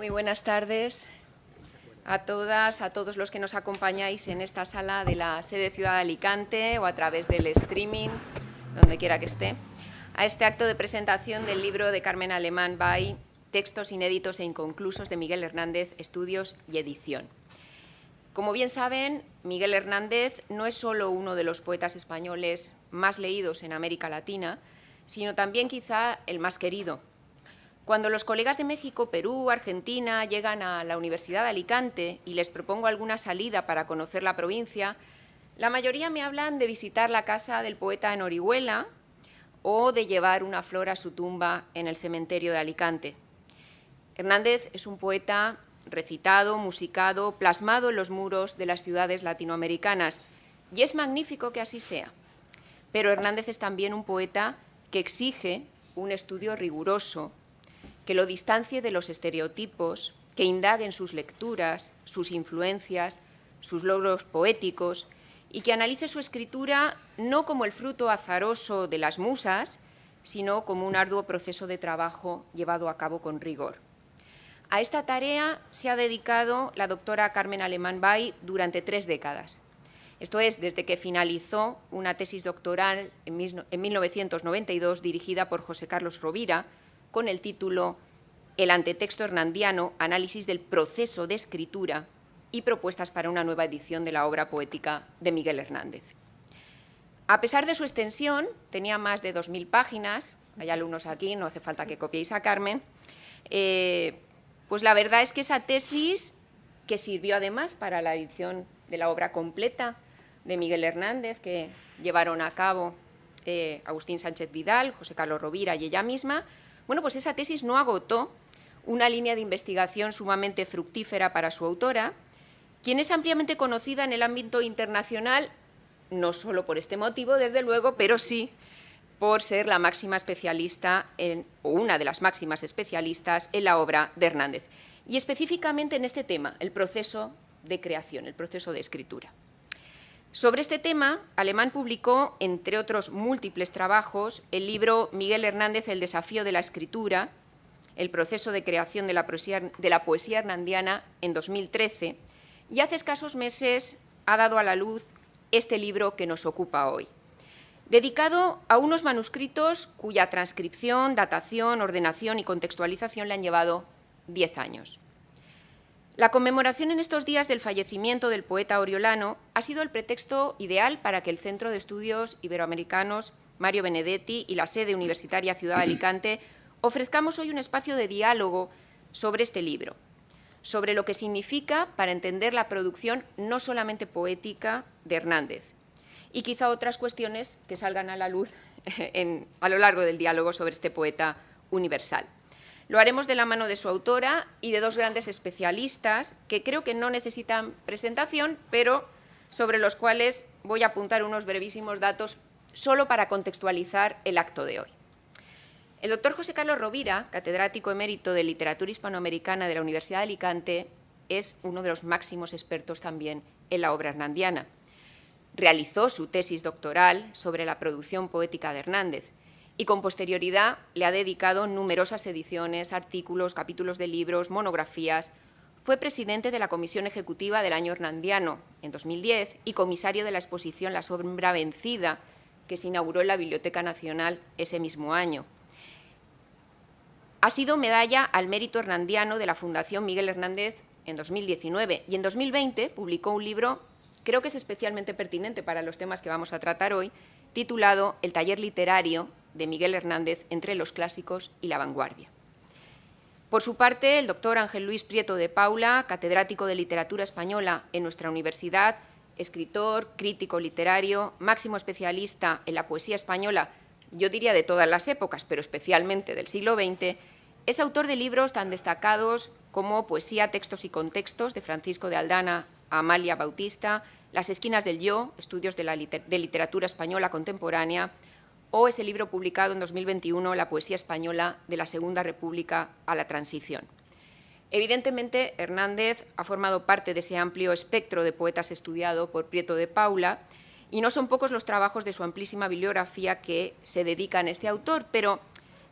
Muy buenas tardes a todas, a todos los que nos acompañáis en esta sala de la sede Ciudad de Alicante o a través del streaming, donde quiera que esté, a este acto de presentación del libro de Carmen Alemán Bay, Textos inéditos e inconclusos de Miguel Hernández, estudios y edición. Como bien saben, Miguel Hernández no es solo uno de los poetas españoles más leídos en América Latina, sino también quizá el más querido. Cuando los colegas de México, Perú, Argentina llegan a la Universidad de Alicante y les propongo alguna salida para conocer la provincia, la mayoría me hablan de visitar la casa del poeta en Orihuela o de llevar una flor a su tumba en el cementerio de Alicante. Hernández es un poeta recitado, musicado, plasmado en los muros de las ciudades latinoamericanas, y es magnífico que así sea. Pero Hernández es también un poeta que exige un estudio riguroso, que lo distancie de los estereotipos, que indague en sus lecturas, sus influencias, sus logros poéticos, y que analice su escritura no como el fruto azaroso de las musas, sino como un arduo proceso de trabajo llevado a cabo con rigor. A esta tarea se ha dedicado la doctora Carmen Alemán Bay durante 3 décadas. Esto es, desde que finalizó una tesis doctoral en 1992 dirigida por José Carlos Rovira, con el título El antetexto hernandiano, análisis del proceso de escritura y propuestas para una nueva edición de la obra poética de Miguel Hernández. A pesar de su extensión, tenía más de 2000 páginas, hay alumnos aquí, no hace falta que copiéis a Carmen, pues la verdad es que esa tesis, que sirvió además para la edición de la obra completa de Miguel Hernández, que llevaron a cabo Agustín Sánchez Vidal, José Carlos Rovira y ella misma, bueno, pues esa tesis no agotó una línea de investigación sumamente fructífera para su autora, quien es ampliamente conocida en el ámbito internacional, no solo por este motivo, desde luego, pero sí por ser la máxima especialista, o una de las máximas especialistas en la obra de Hernández, y específicamente en este tema, el proceso de creación, el proceso de escritura. Sobre este tema, Alemán publicó, entre otros múltiples trabajos, el libro Miguel Hernández, el desafío de la escritura, el proceso de creación de la poesía hernandiana en 2013, y hace escasos meses ha dado a la luz este libro que nos ocupa hoy, dedicado a unos manuscritos cuya transcripción, datación, ordenación y contextualización le han llevado 10 años. La conmemoración en estos días del fallecimiento del poeta oriolano ha sido el pretexto ideal para que el Centro de Estudios Iberoamericanos Mario Benedetti y la sede universitaria Ciudad de Alicante ofrezcamos hoy un espacio de diálogo sobre este libro, sobre lo que significa para entender la producción no solamente poética de Hernández, y quizá otras cuestiones que salgan a la luz a lo largo del diálogo sobre este poeta universal. Lo haremos de la mano de su autora y de 2 grandes especialistas que creo que no necesitan presentación, pero sobre los cuales voy a apuntar unos brevísimos datos solo para contextualizar el acto de hoy. El doctor José Carlos Rovira, catedrático emérito de Literatura Hispanoamericana de la Universidad de Alicante, es uno de los máximos expertos también en la obra hernandiana. Realizó su tesis doctoral sobre la producción poética de Hernández, y con posterioridad le ha dedicado numerosas ediciones, artículos, capítulos de libros, monografías. Fue presidente de la Comisión Ejecutiva del Año Hernandiano en 2010 y comisario de la exposición La sombra vencida, que se inauguró en la Biblioteca Nacional ese mismo año. Ha sido medalla al mérito hernandiano de la Fundación Miguel Hernández en 2019 y en 2020 publicó un libro, creo que es especialmente pertinente para los temas que vamos a tratar hoy, titulado El taller literario de Miguel Hernández entre los clásicos y la vanguardia. Por su parte, el doctor Ángel Luis Prieto de Paula, catedrático de Literatura Española en nuestra universidad, escritor, crítico literario, máximo especialista en la poesía española, yo diría de todas las épocas, pero especialmente del siglo XX, es autor de libros tan destacados como Poesía, textos y contextos, de Francisco de Aldana a Amalia Bautista, Las esquinas del yo, estudios de literatura española contemporánea, o ese libro publicado en 2021, La poesía española de la Segunda República a la Transición. Evidentemente, Hernández ha formado parte de ese amplio espectro de poetas estudiado por Prieto de Paula, y no son pocos los trabajos de su amplísima bibliografía que se dedican a este autor, pero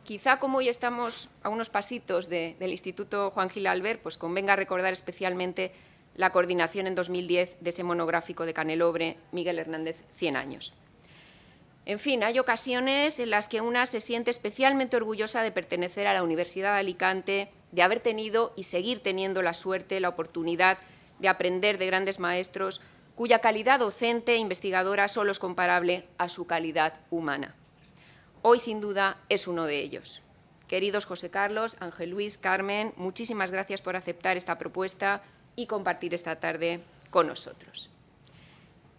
Quizá como hoy estamos a unos pasitos del Instituto Juan Gil Albert, pues convenga recordar especialmente la coordinación en 2010 de ese monográfico de Canelobre, Miguel Hernández, 100 años. En fin, hay ocasiones en las que una se siente especialmente orgullosa de pertenecer a la Universidad de Alicante, de haber tenido y seguir teniendo la suerte, la oportunidad de aprender de grandes maestros cuya calidad docente e investigadora solo es comparable a su calidad humana. Hoy, sin duda, es uno de ellos. Queridos José Carlos, Ángel Luis, Carmen, muchísimas gracias por aceptar esta propuesta y compartir esta tarde con nosotros.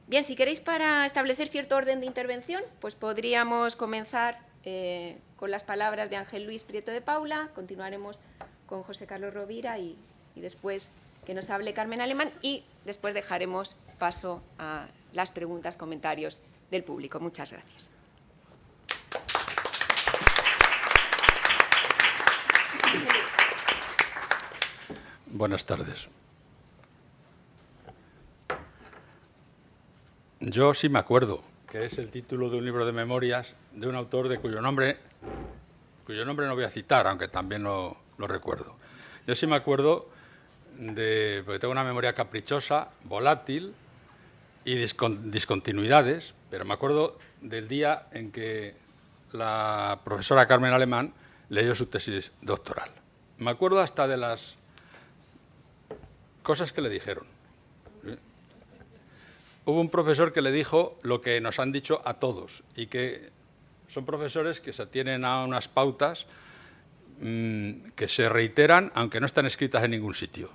Bien, si queréis, para establecer cierto orden de intervención, pues podríamos comenzar con las palabras de Ángel Luis Prieto de Paula, continuaremos con José Carlos Rovira y después que nos hable Carmen Alemán y después dejaremos paso a las preguntas, comentarios del público. Muchas gracias. Buenas tardes. Yo sí me acuerdo que es el título de un libro de memorias de un autor de cuyo nombre no voy a citar, aunque también lo recuerdo. Yo sí me acuerdo porque tengo una memoria caprichosa, volátil y discontinuidades, pero me acuerdo del día en que la profesora Carmen Alemán leyó su tesis doctoral. Me acuerdo hasta de las cosas que le dijeron. Hubo un profesor que le dijo lo que nos han dicho a todos y que son profesores que se atienen a unas pautas que se reiteran aunque no están escritas en ningún sitio.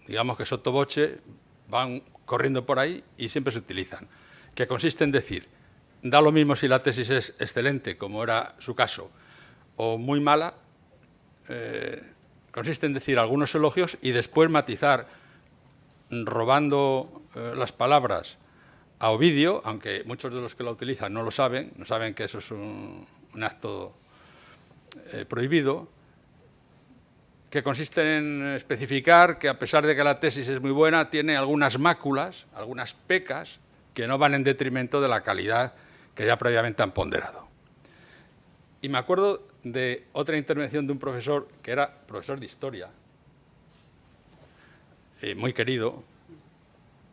Digamos que sotto voce van corriendo por ahí y siempre se utilizan, que consiste en decir, da lo mismo si la tesis es excelente, como era su caso, o muy mala, consiste en decir algunos elogios y después matizar, robando las palabras a Ovidio, aunque muchos de los que la utilizan no lo saben, no saben que eso es un acto prohibido, que consiste en especificar que a pesar de que la tesis es muy buena, tiene algunas máculas, algunas pecas, que no van en detrimento de la calidad que ya previamente han ponderado. Y me acuerdo de otra intervención de un profesor, que era profesor de historia, muy querido,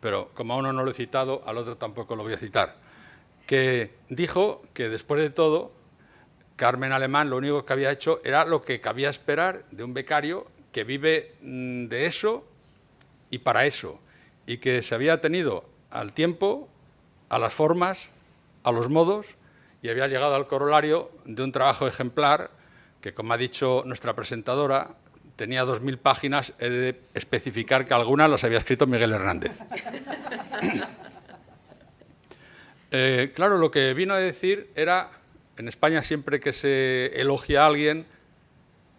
pero como a uno no lo he citado, al otro tampoco lo voy a citar, que dijo que después de todo, Carmen Alemán lo único que había hecho era lo que cabía esperar de un becario que vive de eso y para eso, y que se había atenido al tiempo, a las formas, a los modos, y había llegado al corolario de un trabajo ejemplar que, como ha dicho nuestra presentadora, tenía 2000 páginas, he de especificar que algunas las había escrito Miguel Hernández. Claro, lo que vino a decir era, en España siempre que se elogia a alguien,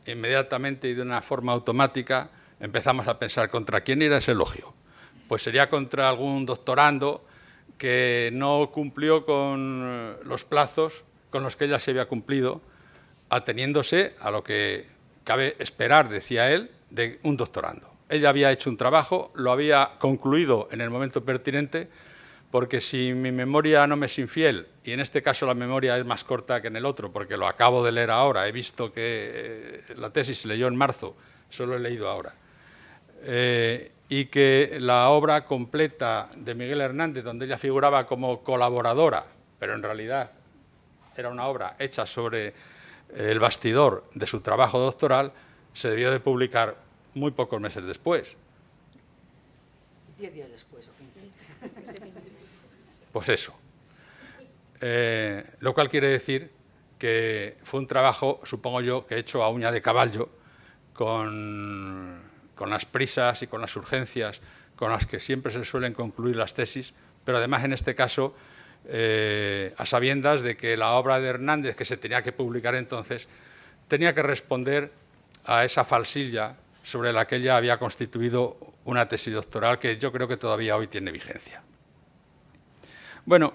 inmediatamente y de una forma automática empezamos a pensar contra quién era ese elogio. Pues sería contra algún doctorando que no cumplió con los plazos con los que ella se había cumplido, ateniéndose a lo que cabe esperar, decía él, de un doctorando. Ella había hecho un trabajo, lo había concluido en el momento pertinente, porque si mi memoria no me es infiel, y en este caso la memoria es más corta que en el otro, porque lo acabo de leer ahora, he visto que la tesis se leyó en marzo, solo he leído ahora, y que la obra completa de Miguel Hernández, donde ella figuraba como colaboradora, pero en realidad era una obra hecha sobre el bastidor de su trabajo doctoral, se debió de publicar muy pocos meses después. 10 días después o 15. Pues eso. Lo cual quiere decir que fue un trabajo, supongo yo, que hecho a uña de caballo, con las prisas y con las urgencias con las que siempre se suelen concluir las tesis, pero además en este caso a sabiendas de que la obra de Hernández, que se tenía que publicar entonces, tenía que responder a esa falsilla sobre la que ella había constituido una tesis doctoral que yo creo que todavía hoy tiene vigencia. Bueno,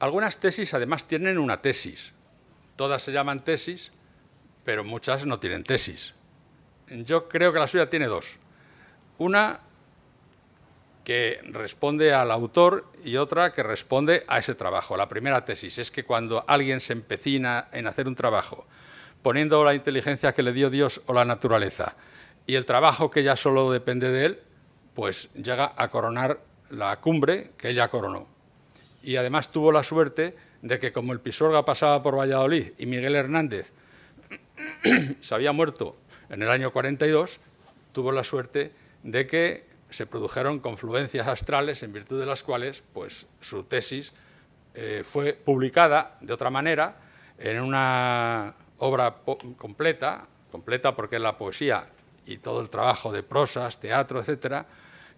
algunas tesis además tienen una tesis. Todas se llaman tesis, pero muchas no tienen tesis. Yo creo que la suya tiene dos. Una que responde al autor y otra que responde a ese trabajo. La primera tesis es que cuando alguien se empecina en hacer un trabajo poniendo la inteligencia que le dio Dios o la naturaleza y el trabajo que ya solo depende de él, pues llega a coronar la cumbre que ella coronó. Y además tuvo la suerte de que, como el Pisuerga pasaba por Valladolid y Miguel Hernández se había muerto en el año 42, tuvo la suerte de que se produjeron confluencias astrales en virtud de las cuales pues, su tesis fue publicada de otra manera en una obra completa porque la poesía y todo el trabajo de prosas, teatro, etcétera,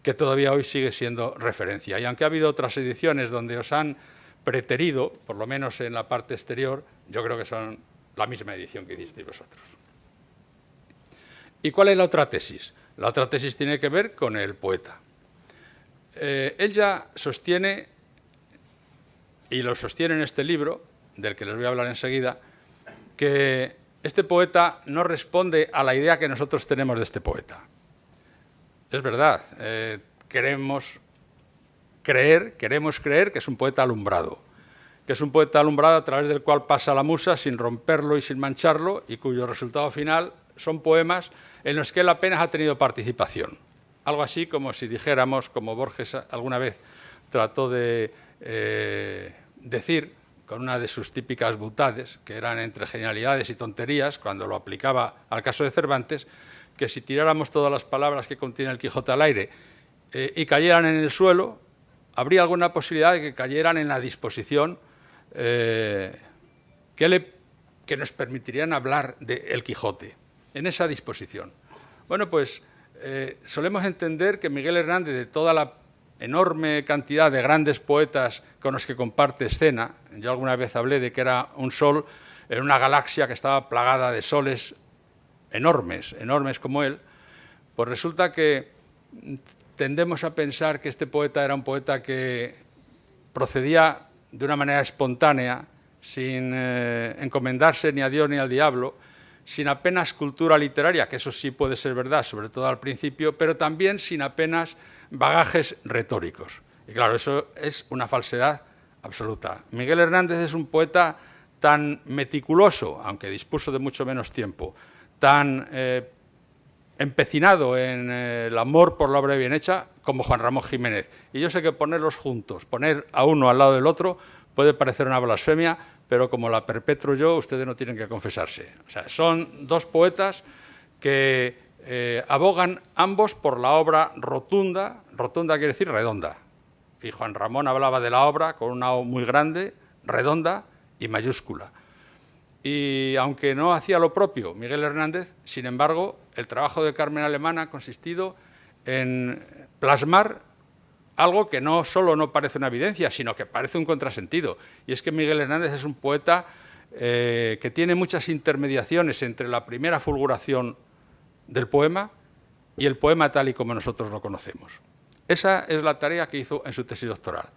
que todavía hoy sigue siendo referencia. Y aunque ha habido otras ediciones donde os han preterido, por lo menos en la parte exterior, yo creo que son la misma edición que hicisteis vosotros. ¿Y cuál es la otra tesis? La otra tesis tiene que ver con el poeta. Ella sostiene, y lo sostiene en este libro, del que les voy a hablar enseguida, que este poeta no responde a la idea que nosotros tenemos de este poeta. Es verdad, queremos creer que es un poeta alumbrado, a través del cual pasa la musa sin romperlo y sin mancharlo, y cuyo resultado final son poemas en los que él apenas ha tenido participación. Algo así como si dijéramos, como Borges alguna vez trató de decir, con una de sus típicas butades, que eran entre genialidades y tonterías, cuando lo aplicaba al caso de Cervantes, que si tiráramos todas las palabras que contiene el Quijote al aire y cayeran en el suelo, habría alguna posibilidad de que cayeran en la disposición que nos permitirían hablar del Quijote, en esa disposición. Bueno, pues solemos entender que Miguel Hernández, de toda la enorme cantidad de grandes poetas con los que comparte escena, yo alguna vez hablé de que era un sol en una galaxia que estaba plagada de soles enormes como él, pues resulta que tendemos a pensar que este poeta era un poeta que procedía de una manera espontánea, sin encomendarse ni a Dios ni al diablo, sin apenas cultura literaria, que eso sí puede ser verdad, sobre todo al principio, pero también sin apenas bagajes retóricos. Y claro, eso es una falsedad absoluta. Miguel Hernández es un poeta tan meticuloso, aunque dispuso de mucho menos tiempo, tan empecinado en el amor por la obra bien hecha como Juan Ramón Jiménez. Y yo sé que ponerlos juntos, poner a uno al lado del otro, puede parecer una blasfemia, pero como la perpetro yo, ustedes no tienen que confesarse. O sea, son dos poetas que abogan ambos por la obra rotunda, rotunda quiere decir redonda. Y Juan Ramón hablaba de la obra con una O muy grande, redonda y mayúscula. Y aunque no hacía lo propio Miguel Hernández, sin embargo, el trabajo de Carmen Alemán ha consistido en plasmar algo que no solo no parece una evidencia, sino que parece un contrasentido. Y es que Miguel Hernández es un poeta que tiene muchas intermediaciones entre la primera fulguración del poema y el poema tal y como nosotros lo conocemos. Esa es la tarea que hizo en su tesis doctoral,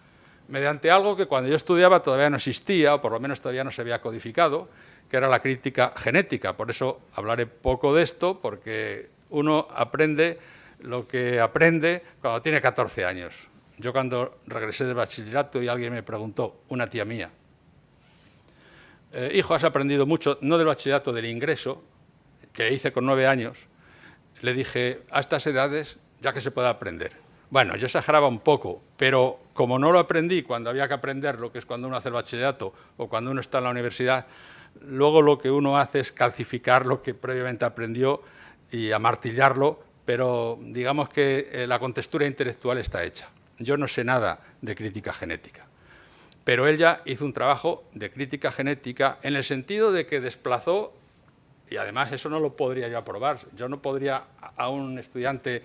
mediante algo que cuando yo estudiaba todavía no existía, o por lo menos todavía no se había codificado, que era la crítica genética. Por eso hablaré poco de esto, porque uno aprende lo que aprende cuando tiene 14 años. Yo cuando regresé del bachillerato y alguien me preguntó, una tía mía, hijo, has aprendido mucho, no del bachillerato, del ingreso, que hice con 9 años, le dije, a estas edades ya que se puede aprender. Bueno, yo exageraba un poco, pero como no lo aprendí cuando había que aprenderlo, que es cuando uno hace el bachillerato o cuando uno está en la universidad, luego lo que uno hace es calcificar lo que previamente aprendió y amartillarlo, pero digamos que la contextura intelectual está hecha. Yo no sé nada de crítica genética, pero ella hizo un trabajo de crítica genética en el sentido de que desplazó, y además eso no lo podría yo aprobar, yo no podría a un estudiante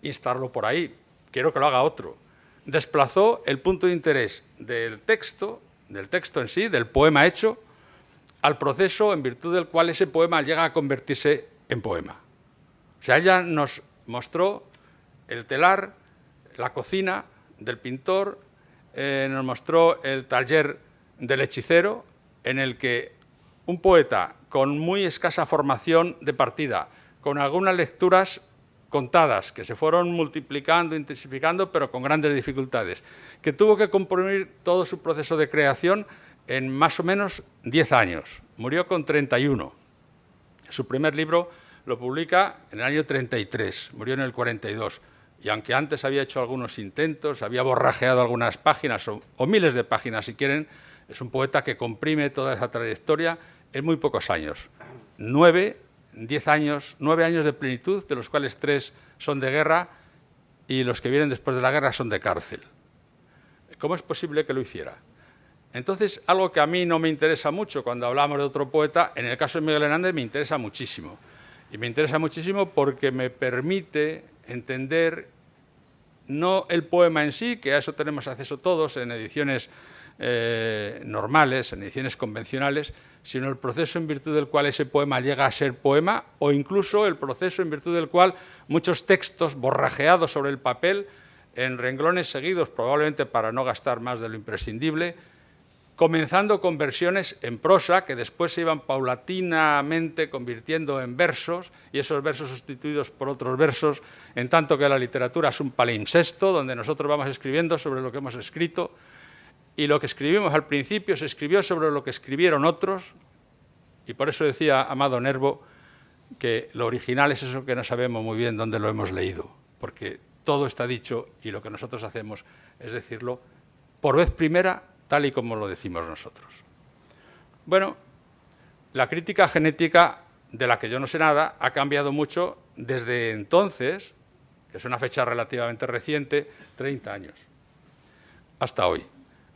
instarlo por ahí, quiero que lo haga otro. Desplazó el punto de interés del texto en sí, del poema hecho, al proceso en virtud del cual ese poema llega a convertirse en poema. O sea, ella nos mostró el telar, la cocina del pintor, nos mostró el taller del hechicero, en el que un poeta con muy escasa formación de partida, con algunas lecturas contadas, que se fueron multiplicando, intensificando, pero con grandes dificultades, que tuvo que comprimir todo su proceso de creación en más o menos 10 años. Murió con 31. Su primer libro lo publica en el año 33, murió en el 42. Y aunque antes había hecho algunos intentos, había borrajeado algunas páginas o miles de páginas, si quieren, es un poeta que comprime toda esa trayectoria en muy pocos años. 9 años de plenitud, de los cuales 3 son de guerra y los que vienen después de la guerra son de cárcel. ¿Cómo es posible que lo hiciera? Entonces, algo que a mí no me interesa mucho cuando hablamos de otro poeta, en el caso de Miguel Hernández me interesa muchísimo. Y me interesa muchísimo porque me permite entender no el poema en sí, que a eso tenemos acceso todos en ediciones normales, en ediciones convencionales, sino el proceso en virtud del cual ese poema llega a ser poema, o incluso el proceso en virtud del cual muchos textos borrajeados sobre el papel, en renglones seguidos, probablemente para no gastar más de lo imprescindible, comenzando con versiones en prosa que después se iban paulatinamente convirtiendo en versos, y esos versos sustituidos por otros versos, en tanto que la literatura es un palimpsesto donde nosotros vamos escribiendo sobre lo que hemos escrito, y lo que escribimos al principio se escribió sobre lo que escribieron otros, y por eso decía Amado Nervo que lo original es eso que no sabemos muy bien dónde lo hemos leído, porque todo está dicho y lo que nosotros hacemos es decirlo por vez primera tal y como lo decimos nosotros. Bueno, la crítica genética, de la que yo no sé nada, ha cambiado mucho desde entonces, que es una fecha relativamente reciente, 30 años, hasta hoy.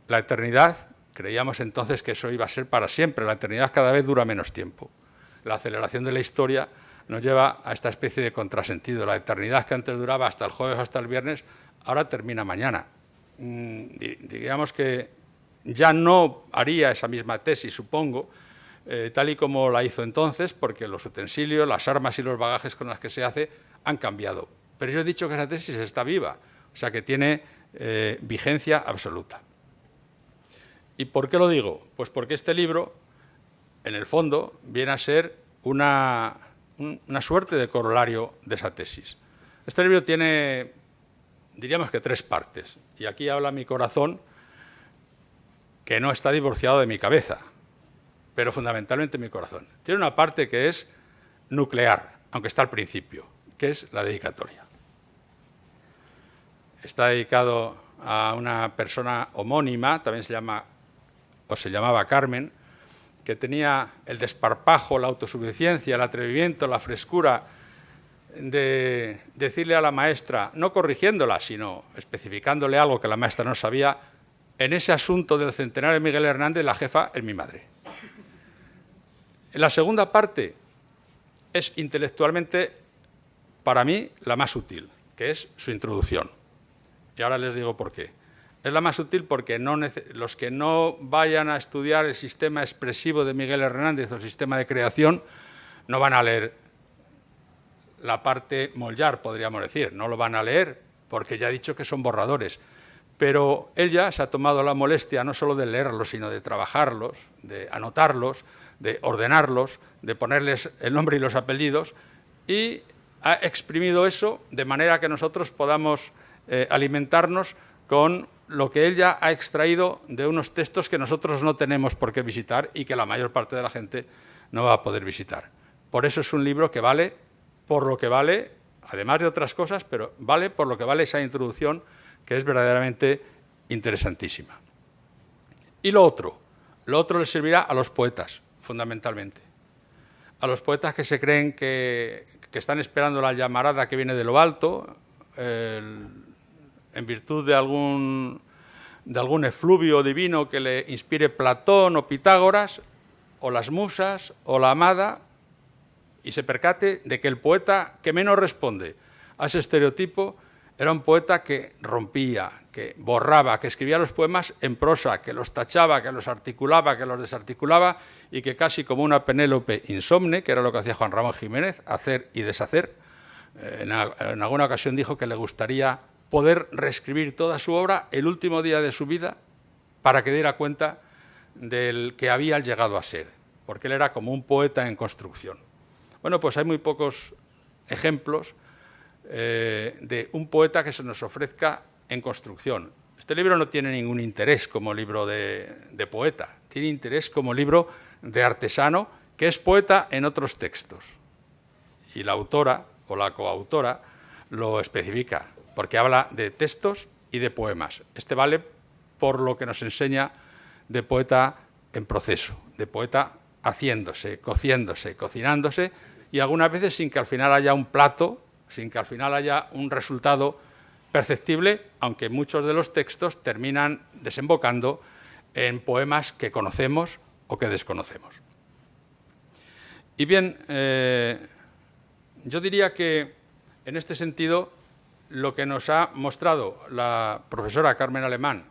La eternidad, creíamos entonces que eso iba a ser para siempre, la eternidad cada vez dura menos tiempo. La aceleración de la historia nos lleva a esta especie de contrasentido. La eternidad que antes duraba hasta el jueves o hasta el viernes, ahora termina mañana. Digamos que ya no haría esa misma tesis, supongo, tal y como la hizo entonces, porque los utensilios, las armas y los bagajes con los que se hace han cambiado. Pero yo he dicho que esa tesis está viva, o sea que tiene vigencia absoluta. ¿Y por qué lo digo? Pues porque este libro, en el fondo, viene a ser una suerte de corolario de esa tesis. Este libro tiene, diríamos que 3 partes, y aquí habla mi corazón, que no está divorciado de mi cabeza, pero fundamentalmente mi corazón. Tiene una parte que es nuclear, aunque está al principio, que es la dedicatoria. Está dedicado a una persona homónima, también se llamaba Carmen, que tenía el desparpajo, la autosuficiencia, el atrevimiento, la frescura de decirle a la maestra, no corrigiéndola, sino especificándole algo que la maestra no sabía, en ese asunto del centenario de Miguel Hernández, la jefa es mi madre. La segunda parte es intelectualmente, para mí, la más útil, que es su introducción. Y ahora les digo por qué. Es la más útil porque los que no vayan a estudiar el sistema expresivo de Miguel Hernández o el sistema de creación no van a leer la parte Mollar, podríamos decir. No lo van a leer porque ya he dicho que son borradores. Pero ella se ha tomado la molestia no solo de leerlos, sino de trabajarlos, de anotarlos, de ordenarlos, de ponerles el nombre y los apellidos, y ha exprimido eso de manera que nosotros podamos alimentarnos con lo que ella ha extraído de unos textos que nosotros no tenemos por qué visitar y que la mayor parte de la gente no va a poder visitar. Por eso es un libro que vale por lo que vale, además de otras cosas, pero vale por lo que vale esa introducción, que es verdaderamente interesantísima. Y lo otro le servirá a los poetas, fundamentalmente. A los poetas que se creen que están esperando la llamarada que viene de lo alto, en virtud de algún efluvio divino que le inspire Platón o Pitágoras, o las musas, o la amada, y se percate de que el poeta que menos responde a ese estereotipo era un poeta que rompía, que borraba, que escribía los poemas en prosa, que los tachaba, que los articulaba, que los desarticulaba, y que casi como una Penélope insomne, que era lo que hacía Juan Ramón Jiménez, hacer y deshacer, en alguna ocasión dijo que le gustaría poder reescribir toda su obra el último día de su vida para que diera cuenta del que había llegado a ser, porque él era como un poeta en construcción. Bueno, pues hay muy pocos ejemplos de un poeta que se nos ofrezca en construcción. Este libro no tiene ningún interés como libro de poeta, tiene interés como libro de artesano que es poeta en otros textos. Y la autora o la coautora lo especifica, porque habla de textos y de poemas. Este vale por lo que nos enseña de poeta en proceso, de poeta haciéndose, cociéndose, cocinándose, y algunas veces sin que al final haya un plato, sin que al final haya un resultado perceptible, aunque muchos de los textos terminan desembocando en poemas que conocemos o que desconocemos. Y bien, yo diría que en este sentido lo que nos ha mostrado la profesora Carmen Alemán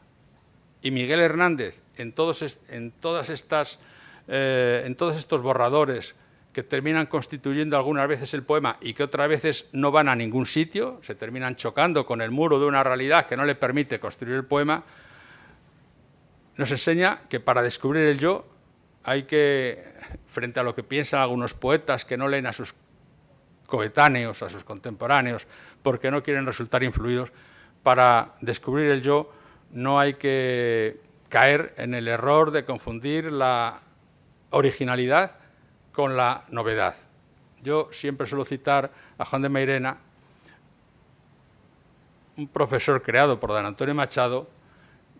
y Miguel Hernández en todos estos borradores que terminan constituyendo algunas veces el poema y que otras veces no van a ningún sitio, se terminan chocando con el muro de una realidad que no le permite construir el poema, nos enseña que para descubrir el yo hay que, frente a lo que piensan algunos poetas que no leen a sus coetáneos, a sus contemporáneos, porque no quieren resultar influidos, para descubrir el yo no hay que caer en el error de confundir la originalidad con la novedad. Yo siempre suelo citar a Juan de Mairena, un profesor creado por don Antonio Machado,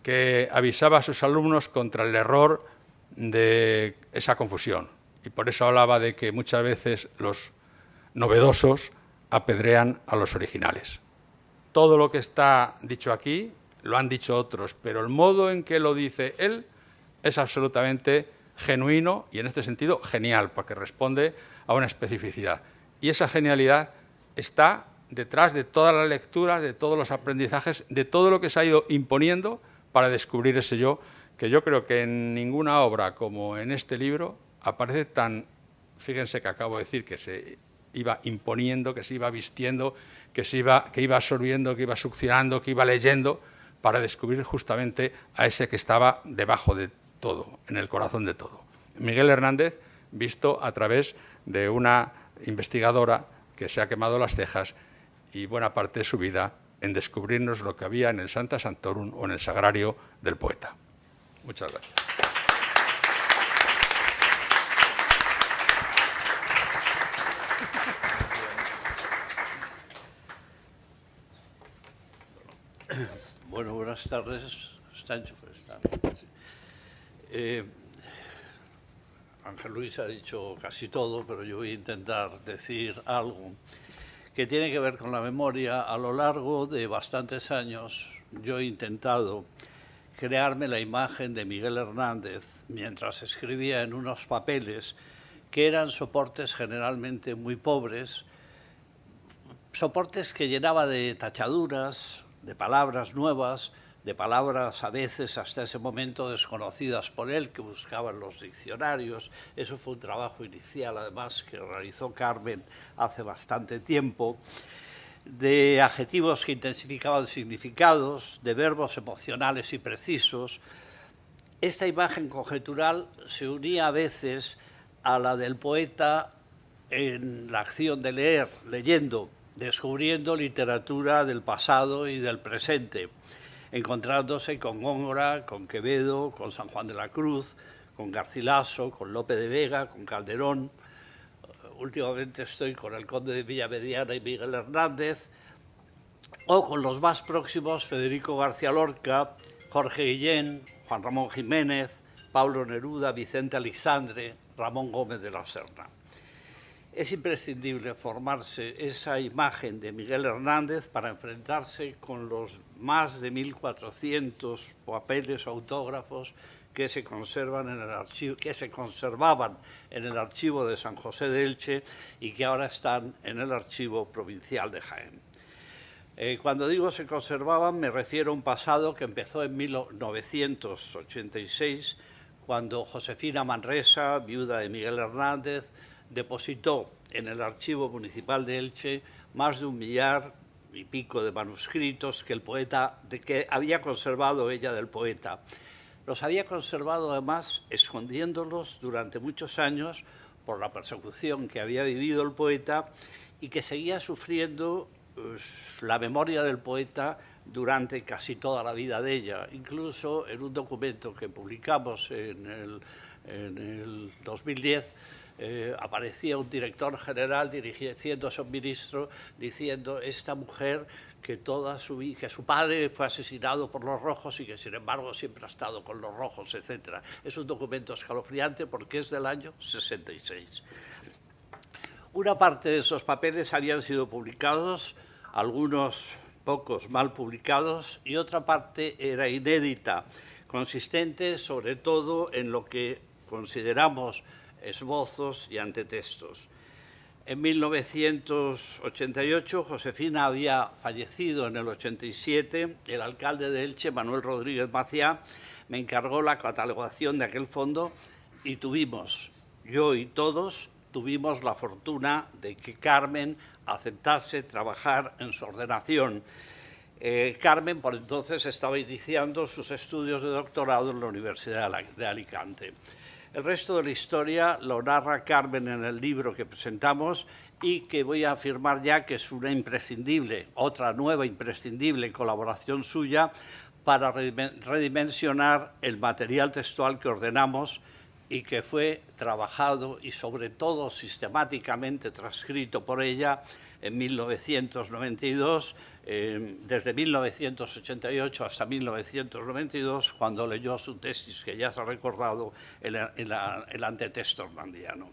que avisaba a sus alumnos contra el error de esa confusión. Y por eso hablaba de que muchas veces los novedosos apedrean a los originales. Todo lo que está dicho aquí lo han dicho otros, pero el modo en que lo dice él es absolutamente genuino y en este sentido genial, porque responde a una especificidad. Y esa genialidad está detrás de todas las lecturas, de todos los aprendizajes, de todo lo que se ha ido imponiendo para descubrir ese yo, que yo creo que en ninguna obra como en este libro aparece tan, fíjense que acabo de decir que se iba imponiendo, que se iba vistiendo, que iba absorbiendo, que iba succionando, que iba leyendo, para descubrir justamente a ese que estaba debajo de todo, en el corazón de todo. Miguel Hernández, visto a través de una investigadora que se ha quemado las cejas y buena parte de su vida en descubrirnos lo que había en el Sancta Sanctorum o en el sagrario del poeta. Muchas gracias. Bueno, buenas tardes. Está hecho, pues está. Ángel Luis ha dicho casi todo, pero yo voy a intentar decir algo que tiene que ver con la memoria. A lo largo de bastantes años yo he intentado crearme la imagen de Miguel Hernández mientras escribía en unos papeles que eran soportes generalmente muy pobres, soportes que llenaba de tachaduras, de palabras nuevas, de palabras a veces hasta ese momento desconocidas por él, que buscaban los diccionarios. Eso fue un trabajo inicial, además, que realizó Carmen hace bastante tiempo, de adjetivos que intensificaban significados, de verbos emocionales y precisos. Esta imagen conjetural se unía a veces a la del poeta en la acción de leer, leyendo, descubriendo literatura del pasado y del presente, encontrándose con Góngora, con Quevedo, con San Juan de la Cruz, con Garcilaso, con Lope de Vega, con Calderón. Últimamente estoy con el conde de Villamediana y Miguel Hernández, o con los más próximos, Federico García Lorca, Jorge Guillén, Juan Ramón Jiménez, Pablo Neruda, Vicente Aleixandre, Ramón Gómez de la Serna. Es imprescindible formarse esa imagen de Miguel Hernández para enfrentarse con los más de 1.400 papeles autógrafos que se conservan en el archivo, que se conservaban en el archivo de San José de Elche y que ahora están en el archivo provincial de Jaén. Cuando digo se conservaban, me refiero a un pasado que empezó en 1986, cuando Josefina Manresa, viuda de Miguel Hernández, depositó en el Archivo Municipal de Elche más de 1,5 millar de manuscritos que el poeta, que había conservado ella del poeta. Los había conservado además escondiéndolos durante muchos años por la persecución que había vivido el poeta y que seguía sufriendo la memoria del poeta durante casi toda la vida de ella. Incluso en un documento que publicamos en el 2010, aparecía un director general dirigiéndose a un ministro diciendo: esta mujer que su padre fue asesinado por los rojos y que sin embargo siempre ha estado con los rojos, etc. Es un documento escalofriante porque es del año 66. Una parte de esos papeles habían sido publicados, algunos pocos mal publicados, y otra parte era inédita, consistente sobre todo en lo que consideramos esbozos y antetextos. En 1988, Josefina había fallecido en el 87. El alcalde de Elche, Manuel Rodríguez Maciá, me encargó la catalogación de aquel fondo y yo y todos tuvimos la fortuna de que Carmen aceptase trabajar en su ordenación. Carmen, por entonces, estaba iniciando sus estudios de doctorado en la Universidad de Alicante. El resto de la historia lo narra Carmen en el libro que presentamos y que voy a afirmar ya que es otra nueva imprescindible colaboración suya para redimensionar el material textual que ordenamos y que fue trabajado y sobre todo sistemáticamente transcrito por ella en 1992, desde 1988 hasta 1992, cuando leyó su tesis, que ya se ha recordado, el antetexto hernandiano.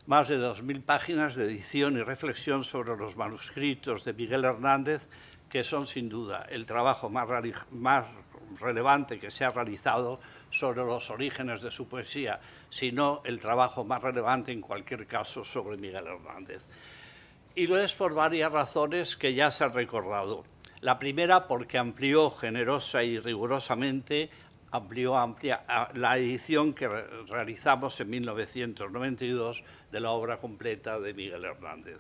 Más de 2.000 páginas de edición y reflexión sobre los manuscritos de Miguel Hernández, que son sin duda el trabajo más relevante que se ha realizado sobre los orígenes de su poesía, sino el trabajo más relevante en cualquier caso sobre Miguel Hernández. Y lo es por varias razones que ya se han recordado. La primera, porque amplió generosa y rigurosamente la edición que realizamos en 1992 de la obra completa de Miguel Hernández.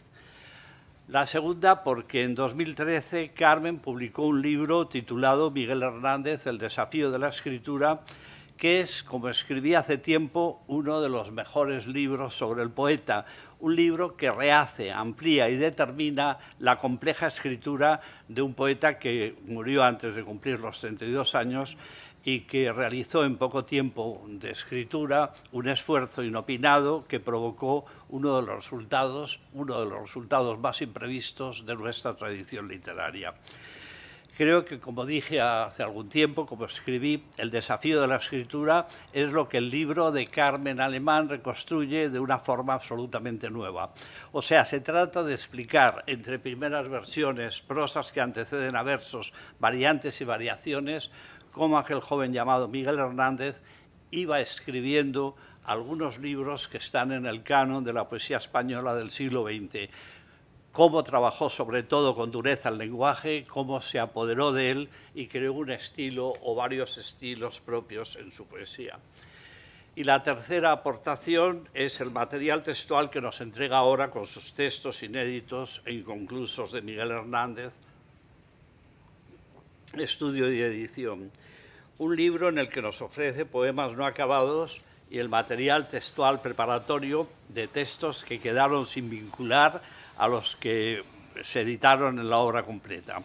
La segunda, porque en 2013 Carmen publicó un libro titulado Miguel Hernández, el desafío de la escritura, que es, como escribí hace tiempo, uno de los mejores libros sobre el poeta, un libro que rehace, amplía y determina la compleja escritura de un poeta que murió antes de cumplir los 32 años y que realizó en poco tiempo de escritura un esfuerzo inopinado que provocó uno de los resultados más imprevistos de nuestra tradición literaria. Creo que, como dije hace algún tiempo, como escribí, el desafío de la escritura es lo que el libro de Carmen Alemán reconstruye de una forma absolutamente nueva. O sea, se trata de explicar entre primeras versiones, prosas que anteceden a versos, variantes y variaciones, cómo aquel joven llamado Miguel Hernández iba escribiendo algunos libros que están en el canon de la poesía española del siglo XX. Cómo trabajó sobre todo con dureza el lenguaje, cómo se apoderó de él y creó un estilo o varios estilos propios en su poesía. Y la tercera aportación es el material textual que nos entrega ahora con sus textos inéditos e inconclusos de Miguel Hernández, estudio y edición. Un libro en el que nos ofrece poemas no acabados y el material textual preparatorio de textos que quedaron sin vincular a los que se editaron en la obra completa.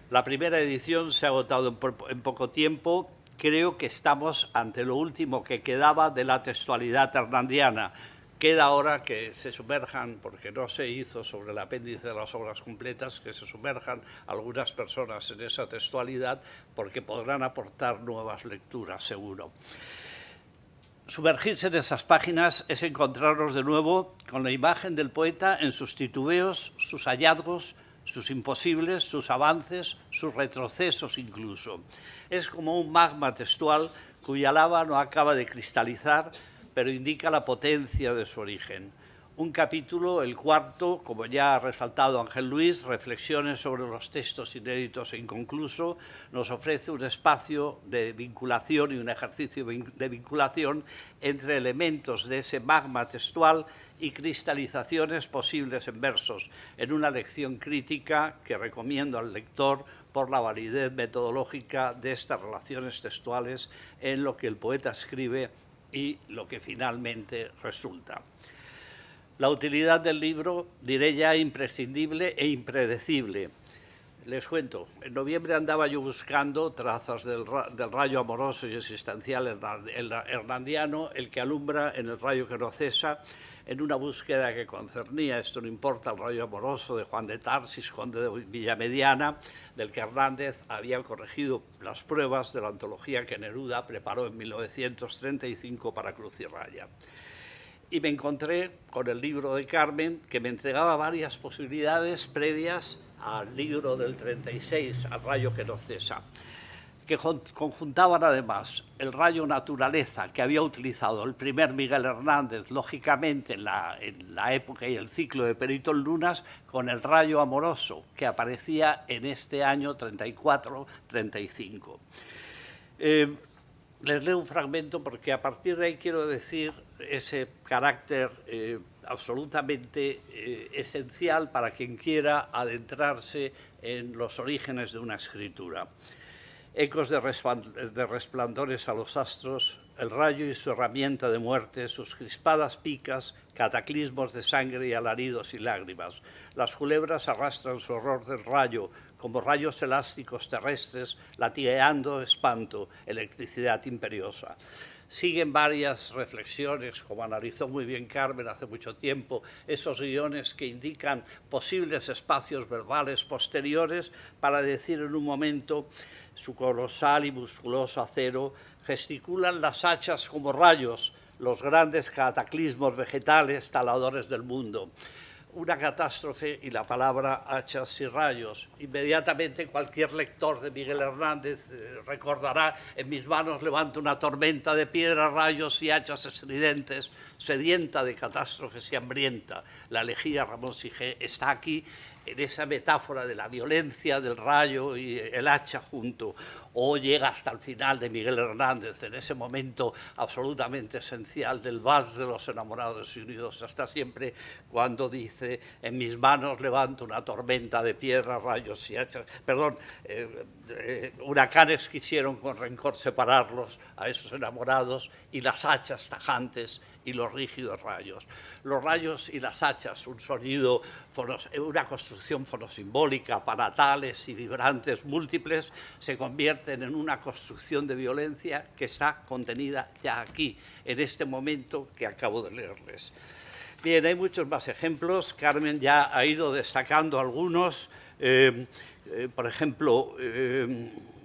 La primera edición se ha agotado en poco tiempo. Creo que estamos ante lo último que quedaba de la textualidad hernandiana. Queda ahora que se sumerjan, porque no se hizo sobre el apéndice de las obras completas, que se sumerjan algunas personas en esa textualidad, porque podrán aportar nuevas lecturas, seguro. Sumergirse en esas páginas es encontrarnos de nuevo con la imagen del poeta en sus titubeos, sus hallazgos, sus imposibles, sus avances, sus retrocesos incluso. Es como un magma textual cuya lava no acaba de cristalizar, pero indica la potencia de su origen. Un capítulo, el cuarto, como ya ha resaltado Ángel Luis, Reflexiones sobre los textos inéditos e inconcluso, nos ofrece un espacio de vinculación y un ejercicio de vinculación entre elementos de ese magma textual y cristalizaciones posibles en versos, en una lección crítica que recomiendo al lector por la validez metodológica de estas relaciones textuales en lo que el poeta escribe y lo que finalmente resulta. La utilidad del libro, diré ya, imprescindible e impredecible. Les cuento, en noviembre andaba yo buscando trazas del rayo amoroso y existencial hernandiano, el que alumbra en el rayo que no cesa, en una búsqueda que concernía, esto no importa, el rayo amoroso de Juan de Tarsis, conde de Villamediana, del que Hernández había corregido las pruebas de la antología que Neruda preparó en 1935 para Cruz y Raya. Y me encontré con el libro de Carmen, que me entregaba varias posibilidades previas al libro del 36, al rayo que no cesa, que conjuntaban además el rayo naturaleza que había utilizado el primer Miguel Hernández, lógicamente en la época y el ciclo de Perito en Lunas, con el rayo amoroso que aparecía en este año 34-35. Les leo un fragmento porque a partir de ahí quiero decir ese carácter absolutamente esencial para quien quiera adentrarse en los orígenes de una escritura. Ecos de resplandores a los astros, el rayo y su herramienta de muerte, sus crispadas picas, cataclismos de sangre y alaridos y lágrimas. Las culebras arrastran su horror del rayo, como rayos elásticos terrestres, latigueando espanto, electricidad imperiosa. Siguen varias reflexiones, como analizó muy bien Carmen hace mucho tiempo, esos guiones que indican posibles espacios verbales posteriores para decir en un momento su colosal y musculoso acero, gesticulan las hachas como rayos, los grandes cataclismos vegetales taladores del mundo. Una catástrofe y la palabra hachas y rayos. Inmediatamente cualquier lector de Miguel Hernández recordará: en mis manos levanto una tormenta de piedras, rayos y hachas estridentes, sedienta de catástrofes y hambrienta. La elegía Ramón Sige está aquí en esa metáfora de la violencia del rayo y el hacha junto, o llega hasta el final de Miguel Hernández, en ese momento absolutamente esencial del vals de los enamorados y unidos hasta siempre, cuando dice: en mis manos levanto una tormenta de piedras, rayos y hachas. Perdón, huracanes quisieron con rencor separarlos a esos enamorados, y las hachas tajantes y los rígidos rayos. Los rayos y las hachas, un sonido, una construcción fonosimbólica para tales y vibrantes múltiples, se convierten en una construcción de violencia que está contenida ya aquí, en este momento que acabo de leerles. Bien, hay muchos más ejemplos. Carmen ya ha ido destacando algunos. Por ejemplo,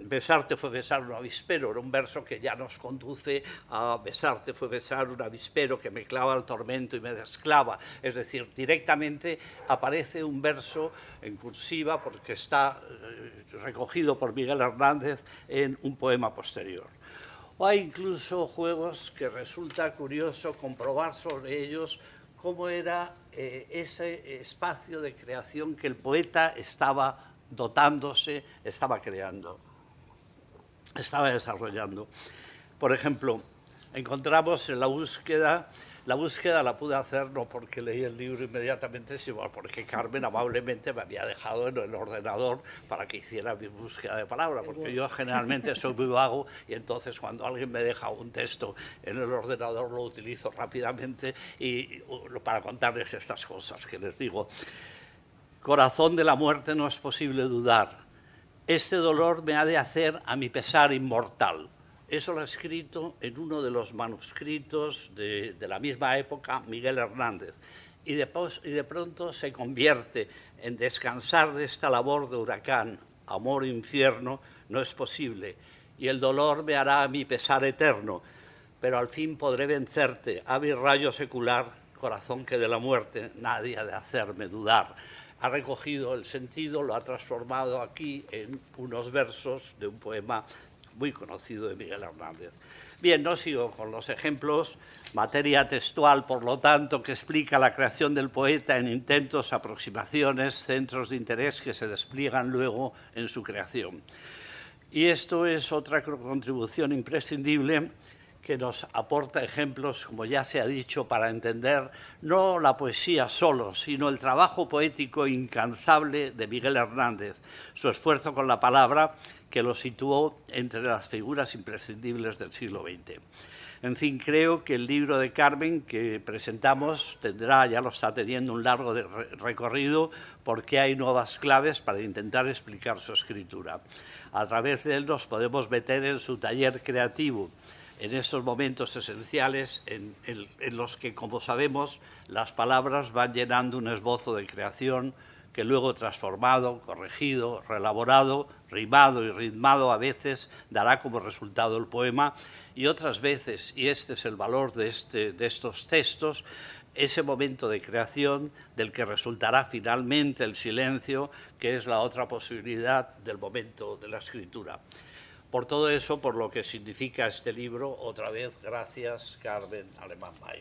besarte fue besar un avispero, era un verso que ya nos conduce a besarte fue besar un avispero que me clava el tormento y me desclava. Es decir, directamente aparece un verso en cursiva porque está recogido por Miguel Hernández en un poema posterior. O hay incluso juegos que resulta curioso comprobar sobre ellos cómo era ese espacio de creación que el poeta estaba dotándose, estaba creando, estaba desarrollando. Por ejemplo, encontramos en la búsqueda la pude hacer no porque leí el libro inmediatamente, sino porque Carmen amablemente me había dejado en el ordenador para que hiciera mi búsqueda de palabra, porque yo generalmente soy muy vago y entonces cuando alguien me deja un texto en el ordenador lo utilizo rápidamente y para contarles estas cosas que les digo. Corazón de la muerte, no es posible dudar. Este dolor me ha de hacer a mi pesar inmortal. Eso lo ha escrito en uno de los manuscritos de la misma época Miguel Hernández. Y de pronto se convierte en descansar de esta labor de huracán. Amor, infierno, no es posible. Y el dolor me hará a mi pesar eterno. Pero al fin podré vencerte, hábil rayo secular, corazón que de la muerte nadie ha de hacerme dudar. Ha recogido el sentido, lo ha transformado aquí en unos versos de un poema muy conocido de Miguel Hernández. Bien, no sigo con los ejemplos. Materia textual, por lo tanto, que explica la creación del poeta en intentos, aproximaciones, centros de interés que se despliegan luego en su creación. Y esto es otra contribución imprescindible que nos aporta ejemplos, como ya se ha dicho, para entender no la poesía solo, sino el trabajo poético incansable de Miguel Hernández, su esfuerzo con la palabra que lo situó entre las figuras imprescindibles del siglo XX. En fin, creo que el libro de Carmen que presentamos tendrá, ya lo está teniendo, un largo recorrido porque hay nuevas claves para intentar explicar su escritura. A través de él nos podemos meter en su taller creativo, en estos momentos esenciales en los que, como sabemos, las palabras van llenando un esbozo de creación que luego transformado, corregido, reelaborado, rimado y ritmado a veces dará como resultado el poema y otras veces, y este es el valor de estos textos, ese momento de creación del que resultará finalmente el silencio, que es la otra posibilidad del momento de la escritura. Por todo eso, por lo que significa este libro, otra vez, gracias, Carmen Alemán-May.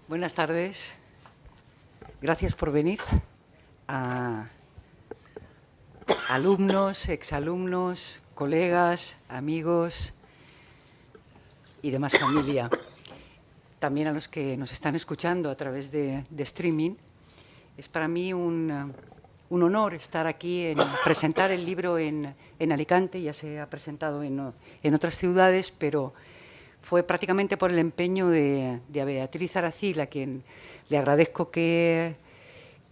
Buenas tardes. Gracias por venir. A alumnos, exalumnos, colegas, amigos y demás familia. También a los que nos están escuchando a través de streaming. Es para mí un honor estar aquí, presentar el libro en Alicante. Ya se ha presentado en otras ciudades, pero fue prácticamente por el empeño de Beatriz Aracil, a quien le agradezco que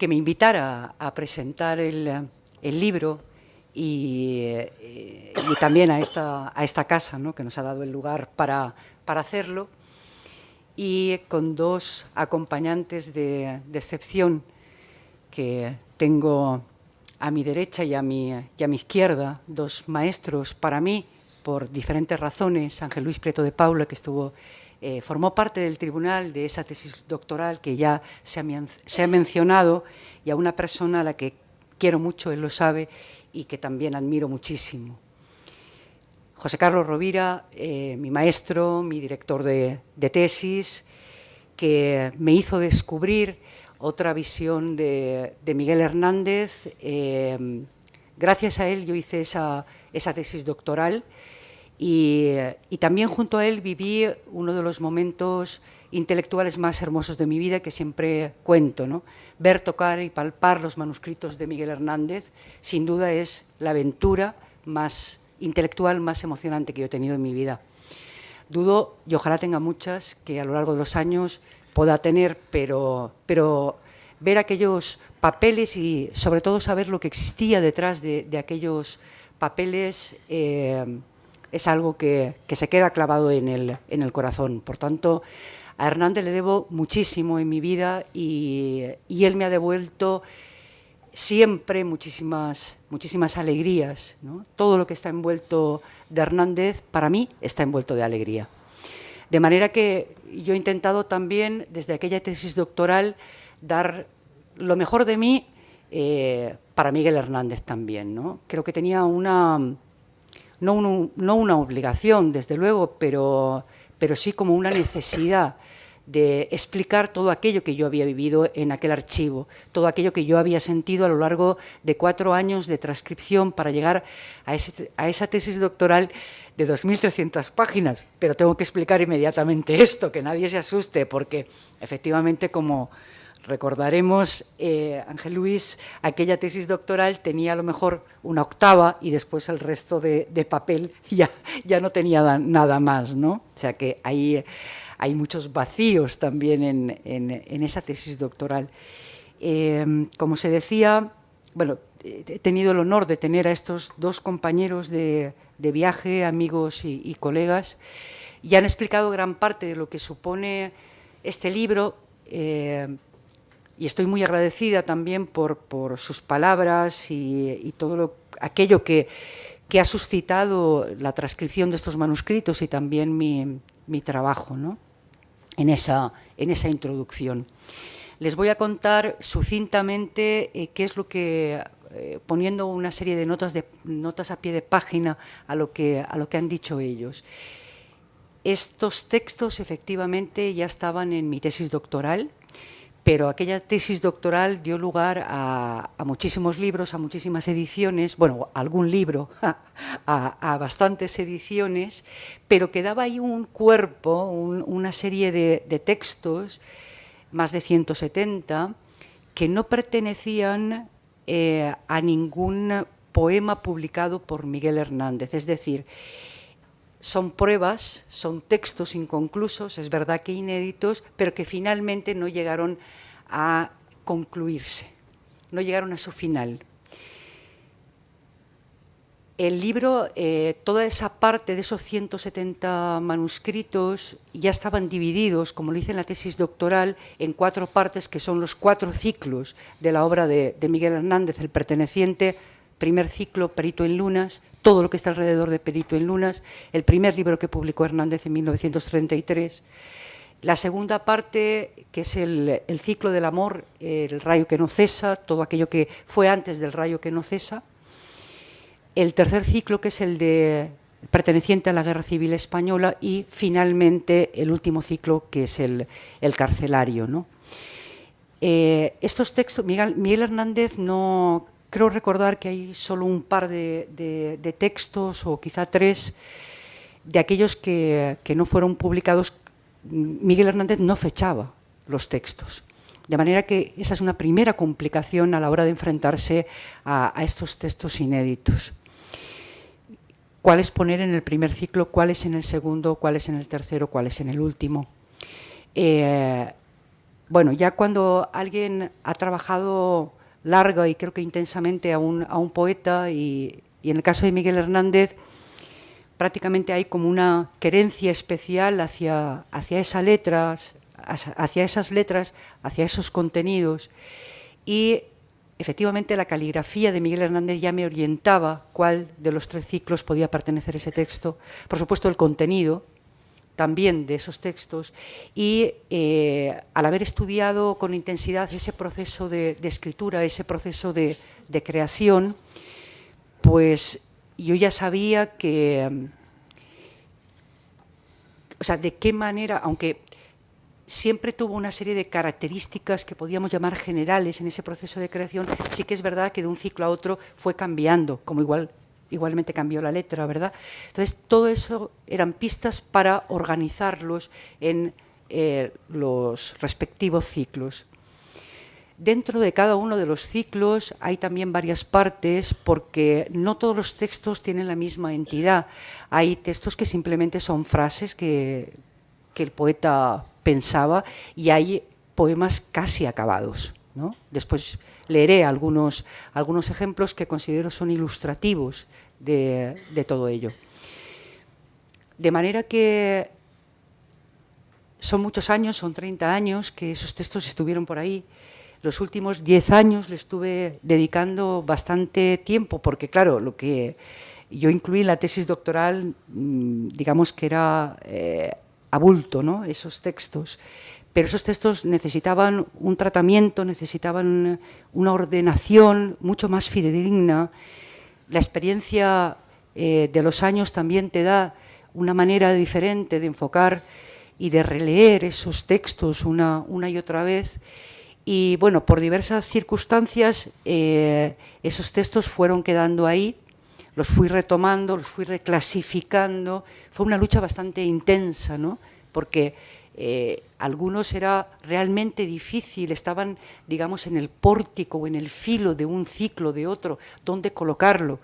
me invitara a presentar el libro y también a esta casa, ¿no?, que nos ha dado el lugar para hacerlo. Y con dos acompañantes de excepción que tengo a mi derecha y a mi izquierda, dos maestros para mí, por diferentes razones. Ángel Luis Prieto de Paula, que formó parte del tribunal de esa tesis doctoral que ya se ha mencionado, y a una persona a la que quiero mucho, él lo sabe, y que también admiro muchísimo. José Carlos Rovira, mi maestro, mi director de tesis, que me hizo descubrir otra visión de Miguel Hernández. Gracias a él yo hice esa tesis doctoral y también junto a él viví uno de los momentos intelectuales más hermosos de mi vida, que siempre cuento, ¿no? Ver, tocar y palpar los manuscritos de Miguel Hernández, sin duda es la aventura más intelectual, más emocionante que yo he tenido en mi vida. Dudo, y ojalá tenga muchas, que a lo largo de los años pueda tener, pero ver aquellos papeles y sobre todo saber lo que existía detrás de aquellos papeles es algo que se queda clavado en el corazón. Por tanto, a Hernández le debo muchísimo en mi vida y él me ha devuelto siempre muchísimas alegrías, ¿no? Todo lo que está envuelto de Hernández, para mí, está envuelto de alegría. De manera que yo he intentado también, desde aquella tesis doctoral, dar lo mejor de mí para Miguel Hernández también, ¿no? Creo que tenía no una obligación, desde luego, pero sí como una necesidad de explicar todo aquello que yo había vivido en aquel archivo, todo aquello que yo había sentido a lo largo de 4 años de transcripción para llegar a esa tesis doctoral de 2.300 páginas. Pero tengo que explicar inmediatamente esto, que nadie se asuste, porque efectivamente, como recordaremos, Ángel Luis, aquella tesis doctoral tenía a lo mejor una octava y después el resto de papel ya no tenía nada más, ¿no? O sea que hay muchos vacíos también en esa tesis doctoral. Como se decía, bueno, he tenido el honor de tener a estos dos compañeros de viaje, amigos y colegas, y han explicado gran parte de lo que supone este libro, y estoy muy agradecida también por sus palabras y todo aquello que ha suscitado la transcripción de estos manuscritos y también mi trabajo, ¿no?, en esa introducción. Les voy a contar sucintamente qué es lo que, poniendo una serie de notas a pie de página a lo que han dicho ellos. Estos textos efectivamente ya estaban en mi tesis doctoral, pero aquella tesis doctoral dio lugar a muchísimos libros, a muchísimas ediciones, bueno, algún libro, a bastantes ediciones, pero quedaba ahí un cuerpo, una serie de textos, más de 170, que no pertenecían a ningún poema publicado por Miguel Hernández. Es decir, son pruebas, son textos inconclusos, es verdad que inéditos, pero que finalmente no llegaron a concluirse, no llegaron a su final. El libro, toda esa parte de esos 170 manuscritos ya estaban divididos, como lo hice en la tesis doctoral, en 4 partes, que son los 4 ciclos de la obra de Miguel Hernández, el perteneciente, primer ciclo, Perito en Lunas, todo lo que está alrededor de Perito en Lunas, el primer libro que publicó Hernández en 1933, la segunda parte, que es el ciclo del amor, el rayo que no cesa, todo aquello que fue antes del rayo que no cesa, el tercer ciclo, que es el perteneciente a la Guerra Civil Española, y finalmente el último ciclo, que es el carcelario, ¿no? Estos textos, Miguel Hernández, no creo recordar que hay solo un par de textos, o quizá 3, de aquellos que no fueron publicados. Miguel Hernández no fechaba los textos. De manera que esa es una primera complicación a la hora de enfrentarse a estos textos inéditos. ¿Cuáles poner en el primer ciclo? ¿Cuáles en el segundo? ¿Cuáles en el tercero? ¿Cuáles en el último? Bueno, ya cuando alguien ha trabajado larga y creo que intensamente a un poeta, y en el caso de Miguel Hernández, prácticamente hay como una querencia especial hacia esas letras, hacia esos contenidos, y efectivamente la caligrafía de Miguel Hernández ya me orientaba cuál de los 3 ciclos podía pertenecer a ese texto, por supuesto el contenido también de esos textos, y al haber estudiado con intensidad ese proceso de escritura, ese proceso de creación, pues yo ya sabía que, o sea, de qué manera, aunque siempre tuvo una serie de características que podíamos llamar generales en ese proceso de creación, sí que es verdad que de un ciclo a otro fue cambiando, como igualmente cambió la letra, ¿verdad? Entonces, todo eso eran pistas para organizarlos en los respectivos ciclos. Dentro de cada uno de los ciclos hay también varias partes, porque no todos los textos tienen la misma entidad. Hay textos que simplemente son frases que el poeta pensaba, y hay poemas casi acabados, ¿no? Después leeré algunos ejemplos que considero son ilustrativos de todo ello. De manera que son muchos años, son 30 años que esos textos estuvieron por ahí. Los últimos 10 años le estuve dedicando bastante tiempo, porque claro, lo que yo incluí en la tesis doctoral, digamos que era a bulto, ¿no?, esos textos. Pero esos textos necesitaban un tratamiento, necesitaban una ordenación mucho más fidedigna. La experiencia de los años también te da una manera diferente de enfocar y de releer esos textos una y otra vez. Y bueno, por diversas circunstancias, esos textos fueron quedando ahí, los fui retomando, los fui reclasificando. Fue una lucha bastante intensa, ¿no?, porque algunos era realmente difícil, estaban, digamos, en el pórtico o en el filo de un ciclo, de otro, dónde colocarlo.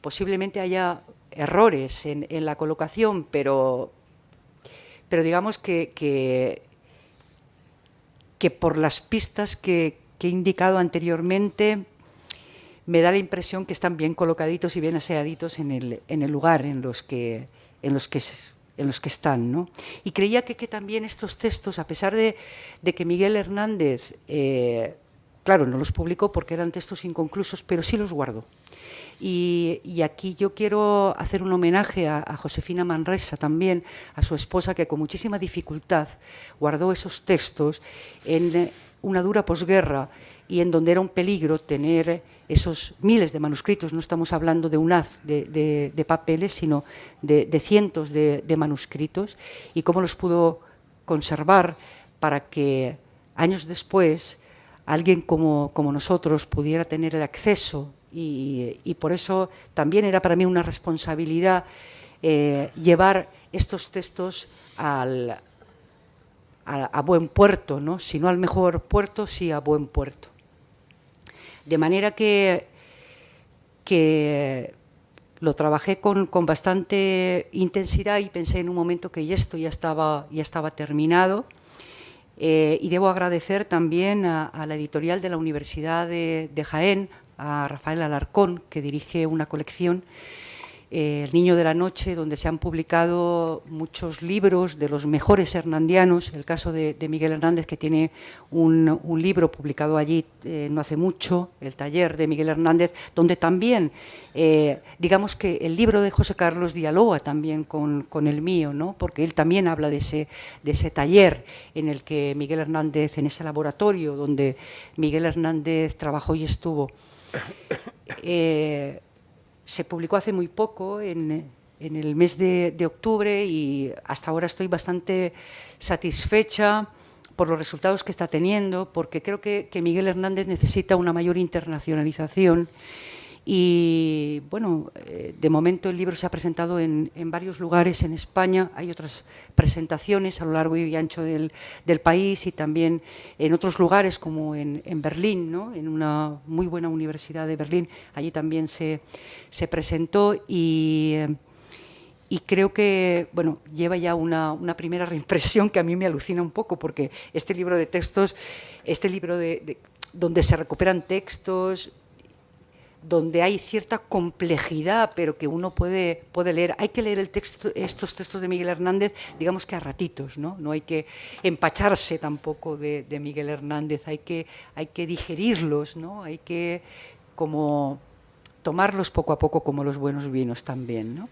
Posiblemente haya errores en la colocación, pero digamos que por las pistas que he indicado anteriormente, me da la impresión que están bien colocaditos y bien aseaditos en el lugar en los que están, ¿no? Y creía que también estos textos, a pesar de que Miguel Hernández, claro, no los publicó porque eran textos inconclusos, pero sí los guardó. Y aquí yo quiero hacer un homenaje a Josefina Manresa también, a su esposa, que con muchísima dificultad guardó esos textos en una dura posguerra, y en donde era un peligro tener esos miles de manuscritos. No estamos hablando de un haz de papeles, sino de cientos de manuscritos, y cómo los pudo conservar para que años después, alguien como nosotros pudiera tener el acceso y por eso también era para mí una responsabilidad llevar estos textos a buen puerto, ¿no? Si no al mejor puerto, sí a buen puerto. De manera que lo trabajé con bastante intensidad y pensé en un momento que esto ya estaba terminado. Y debo agradecer también a la editorial de la Universidad de Jaén, a Rafael Alarcón, que dirige una colección, El Niño de la Noche, donde se han publicado muchos libros de los mejores hernandianos. El caso de Miguel Hernández, que tiene un libro publicado allí no hace mucho, El Taller de Miguel Hernández, donde también, digamos que el libro de José Carlos dialoga también con el mío, ¿no? Porque él también habla de ese taller en el que Miguel Hernández, en ese laboratorio donde Miguel Hernández trabajó y estuvo. Se publicó hace muy poco, en el mes de octubre, y hasta ahora estoy bastante satisfecha por los resultados que está teniendo, porque creo que Miguel Hernández necesita una mayor internacionalización. Y bueno, de momento el libro se ha presentado en varios lugares en España. Hay otras presentaciones a lo largo y ancho del país y también en otros lugares como en Berlín, ¿no? En una muy buena universidad de Berlín. Allí también se presentó y creo que bueno, lleva ya una primera reimpresión que a mí me alucina un poco, porque este libro de textos, este libro donde se recuperan textos, donde hay cierta complejidad, pero que uno puede leer. Hay que leer estos textos de Miguel Hernández, digamos que a ratitos, ¿no? No hay que empacharse tampoco de Miguel Hernández, hay que digerirlos, ¿no? Hay que como tomarlos poco a poco como los buenos vinos también, ¿no?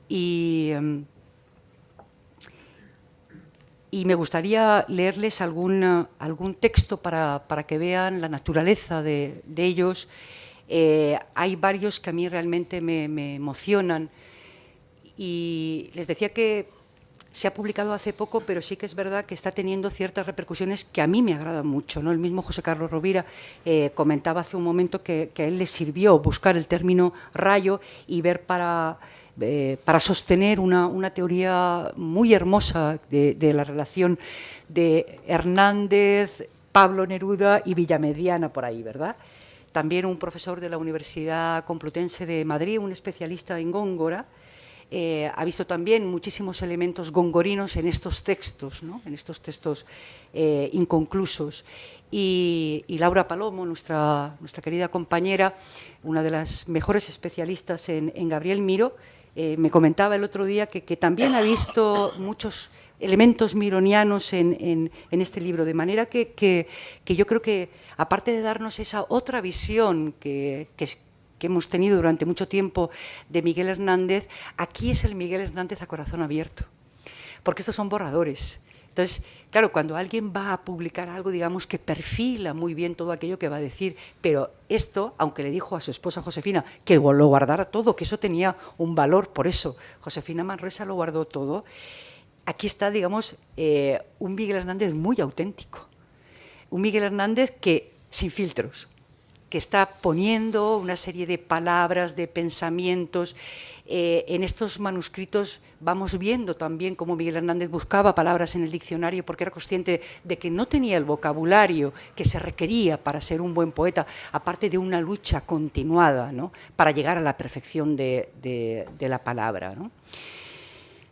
Y me gustaría leerles algún texto para que vean la naturaleza de ellos. Hay varios que a mí realmente me emocionan y les decía que se ha publicado hace poco, pero sí que es verdad que está teniendo ciertas repercusiones que a mí me agradan mucho, ¿no? El mismo José Carlos Rovira comentaba hace un momento que a él le sirvió buscar el término rayo y ver para sostener una teoría muy hermosa de la relación de Hernández, Pablo Neruda y Villamediana por ahí, ¿verdad? También un profesor de la Universidad Complutense de Madrid, un especialista en Góngora, ha visto también muchísimos elementos gongorinos en estos textos, ¿no? En estos textos inconclusos. Y Laura Palomo, nuestra querida compañera, una de las mejores especialistas en Gabriel Miró, me comentaba el otro día que también ha visto muchos elementos mironianos en este libro, de manera que yo creo que, aparte de darnos esa otra visión que hemos tenido durante mucho tiempo de Miguel Hernández, aquí es el Miguel Hernández a corazón abierto, porque estos son borradores. Entonces, claro, cuando alguien va a publicar algo, digamos que perfila muy bien todo aquello que va a decir, pero esto, aunque le dijo a su esposa Josefina que lo guardara todo, que eso tenía un valor, por eso Josefina Manresa lo guardó todo. Aquí está, digamos, un Miguel Hernández muy auténtico, un Miguel Hernández que sin filtros, que está poniendo una serie de palabras, de pensamientos. En estos manuscritos vamos viendo también cómo Miguel Hernández buscaba palabras en el diccionario porque era consciente de que no tenía el vocabulario que se requería para ser un buen poeta, aparte de una lucha continuada, ¿no? Para llegar a la perfección de la palabra, ¿no?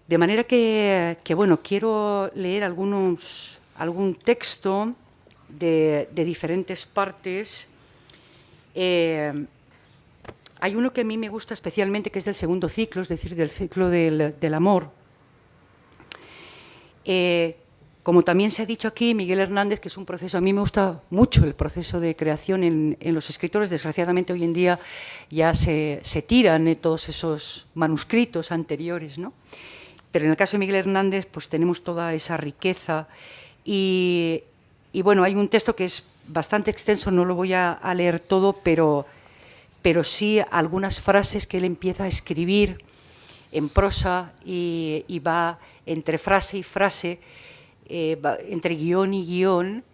De manera que bueno, quiero leer algún texto de diferentes partes. Hay uno que a mí me gusta especialmente, que es del segundo ciclo, es decir, del ciclo del amor. Como también se ha dicho aquí, Miguel Hernández, que es un proceso, a mí me gusta mucho el proceso de creación en los escritores. Desgraciadamente hoy en día ya se tiran todos esos manuscritos anteriores, ¿no? Pero en el caso de Miguel Hernández pues tenemos toda esa riqueza y bueno, hay un texto que es bastante extenso, no lo voy a leer todo, pero sí algunas frases que él empieza a escribir en prosa y va entre frase y frase, entre guión y guión,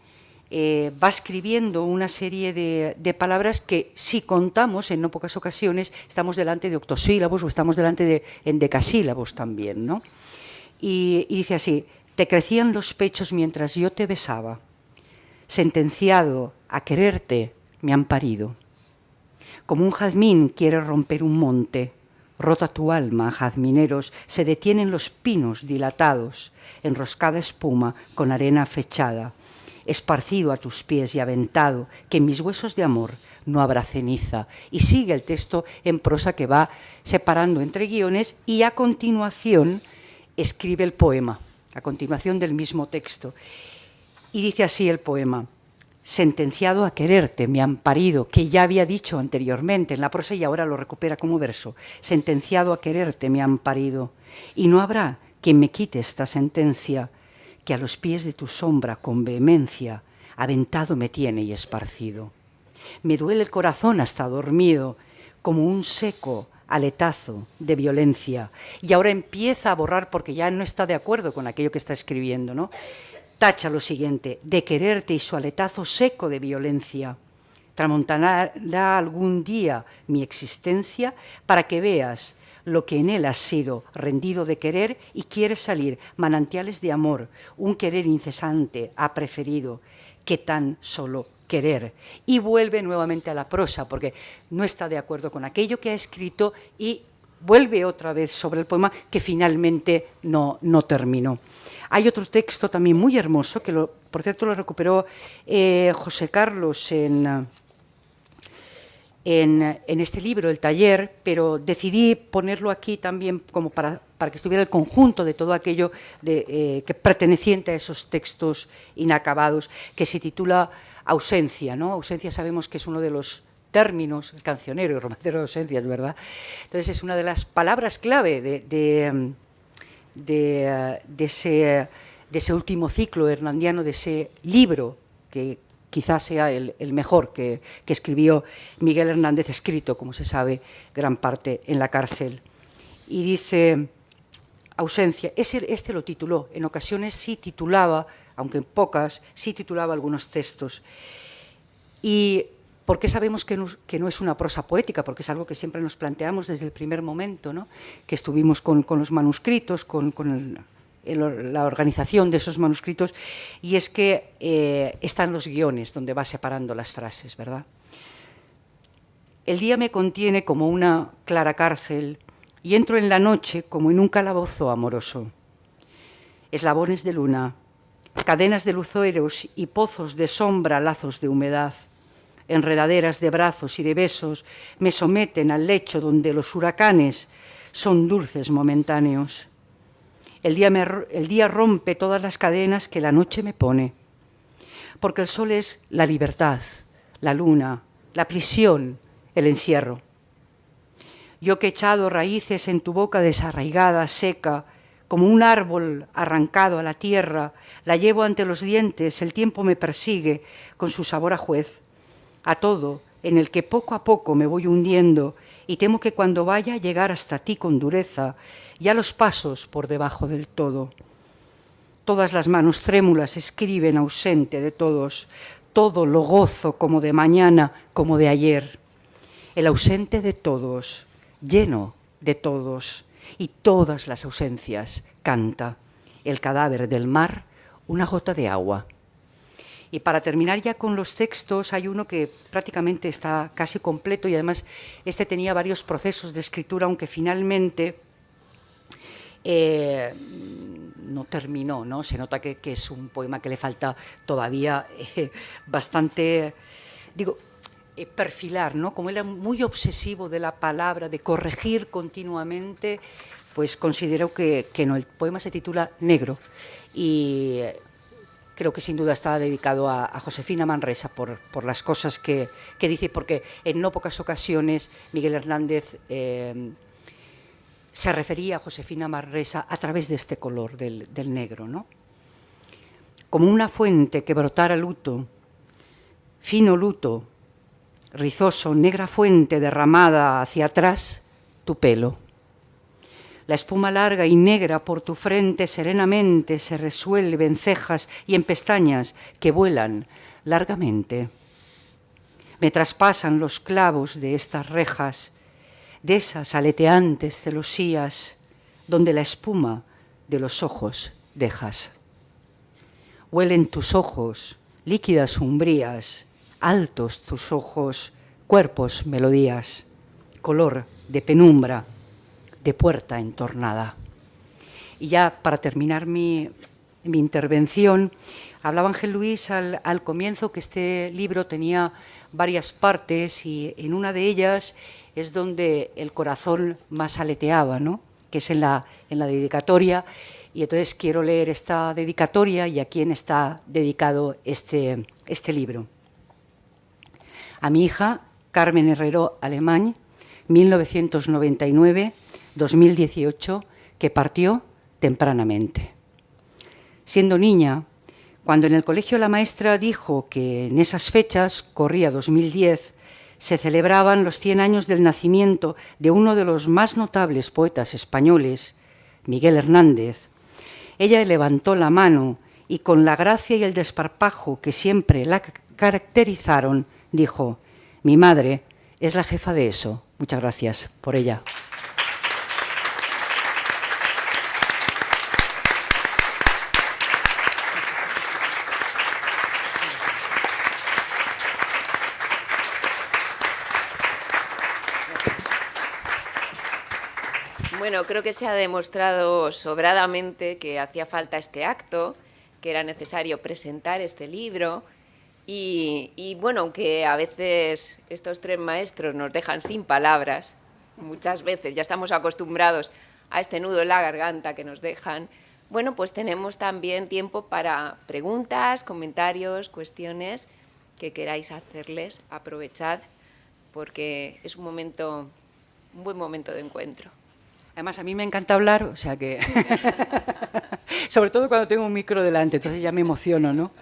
va escribiendo una serie de palabras que, si contamos, en no pocas ocasiones, estamos delante de octosílabos o estamos delante de endecasílabos también, ¿no? Y dice así: te crecían los pechos mientras yo te besaba, sentenciado a quererte me han parido. Como un jazmín quiere romper un monte, rota tu alma, jazmineros, se detienen los pinos dilatados, enroscada espuma con arena fechada, esparcido a tus pies y aventado, que en mis huesos de amor no habrá ceniza. Y sigue el texto en prosa que va separando entre guiones y a continuación escribe el poema, a continuación del mismo texto. Y dice así el poema: sentenciado a quererte me han parido, que ya había dicho anteriormente en la prosa y ahora lo recupera como verso. Sentenciado a quererte me han parido, y no habrá quien me quite esta sentencia, que a los pies de tu sombra con vehemencia aventado me tiene y esparcido. Me duele el corazón hasta dormido, como un seco aletazo de violencia. Y ahora empieza a borrar porque ya no está de acuerdo con aquello que está escribiendo, ¿no? Tacha lo siguiente: de quererte y su aletazo seco de violencia. Tramontanará algún día mi existencia para que veas lo que en él has sido, rendido de querer y quieres salir, manantiales de amor, un querer incesante ha preferido que tan solo querer. Y vuelve nuevamente a la prosa, porque no está de acuerdo con aquello que ha escrito y vuelve otra vez sobre el poema que finalmente no terminó. Hay otro texto también muy hermoso, que por cierto lo recuperó José Carlos en este libro, El taller, pero decidí ponerlo aquí también como para que estuviera el conjunto de todo aquello que perteneciente a esos textos inacabados, que se titula Ausencia, ¿no? Ausencia sabemos que es uno de los términos, el cancionero y romancero de ausencias, ¿verdad? Entonces es una de las palabras clave de ese último ciclo hernandiano, de ese libro que quizás sea el mejor que escribió Miguel Hernández, escrito, como se sabe, gran parte en la cárcel. Y dice: Ausencia. Este lo tituló, en ocasiones sí titulaba, aunque en pocas, sí titulaba algunos textos. ¿Y por qué sabemos que no es una prosa poética? Porque es algo que siempre nos planteamos desde el primer momento, ¿no? Que estuvimos con los manuscritos, con la organización de esos manuscritos, y es que están los guiones donde va separando las frases, ¿verdad? El día me contiene como una clara cárcel y entro en la noche como en un calabozo amoroso. Eslabones de luna, cadenas de luceros y pozos de sombra, lazos de humedad, enredaderas de brazos y de besos me someten al lecho donde los huracanes son dulces momentáneos. El día rompe todas las cadenas que la noche me pone, porque el sol es la libertad, la luna, la prisión, el encierro. Yo que he echado raíces en tu boca desarraigada, seca, como un árbol arrancado a la tierra, la llevo ante los dientes, el tiempo me persigue con su sabor a juez, a todo en el que poco a poco me voy hundiendo y temo que cuando vaya a llegar hasta ti con dureza, ya los pasos por debajo del todo. Todas las manos trémulas escriben ausente de todos, todo lo gozo como de mañana, como de ayer. El ausente de todos, lleno de todos, y todas las ausencias canta. El cadáver del mar, una gota de agua. Y para terminar ya con los textos, hay uno que prácticamente está casi completo y además este tenía varios procesos de escritura, aunque finalmente no terminó, ¿no? Se nota que es un poema que le falta todavía bastante, perfilar, ¿no? Como él era muy obsesivo de la palabra, de corregir continuamente, pues considero que no. El poema se titula Negro y creo que sin duda está dedicado a Josefina Manresa por las cosas que dice, porque en no pocas ocasiones Miguel Hernández se refería a Josefina Manresa a través de este color del negro, ¿no? Como una fuente que brotara luto, fino luto, rizoso, negra fuente derramada hacia atrás, tu pelo. La espuma larga y negra por tu frente serenamente se resuelve en cejas y en pestañas que vuelan largamente. Me traspasan los clavos de estas rejas, de esas aleteantes celosías, donde la espuma de los ojos dejas. Huelen tus ojos, líquidas umbrías, altos tus ojos, cuerpos melodías, color de penumbra, de puerta entornada. Y ya para terminar mi intervención, hablaba Ángel Luis al comienzo que este libro tenía varias partes y en una de ellas es donde el corazón más aleteaba, ¿no? Que es en la dedicatoria. Y entonces quiero leer esta dedicatoria y a quién está dedicado este libro. A mi hija, Carmen Herrero Alemán, 1999-2018, que partió tempranamente. Siendo niña, cuando en el colegio la maestra dijo que en esas fechas, corría 2010, se celebraban los 100 años del nacimiento de uno de los más notables poetas españoles, Miguel Hernández, ella levantó la mano y con la gracia y el desparpajo que siempre la caracterizaron, dijo: mi madre es la jefa de eso. Muchas gracias por ella. Bueno, creo que se ha demostrado sobradamente que hacía falta este acto, que era necesario presentar este libro y bueno, aunque a veces estos tres maestros nos dejan sin palabras, muchas veces ya estamos acostumbrados a este nudo en la garganta que nos dejan, bueno, pues tenemos también tiempo para preguntas, comentarios, cuestiones que queráis hacerles. Aprovechad porque es un buen momento de encuentro. Además, a mí me encanta hablar, o sea que... sobre todo cuando tengo un micro delante, entonces ya me emociono, ¿no?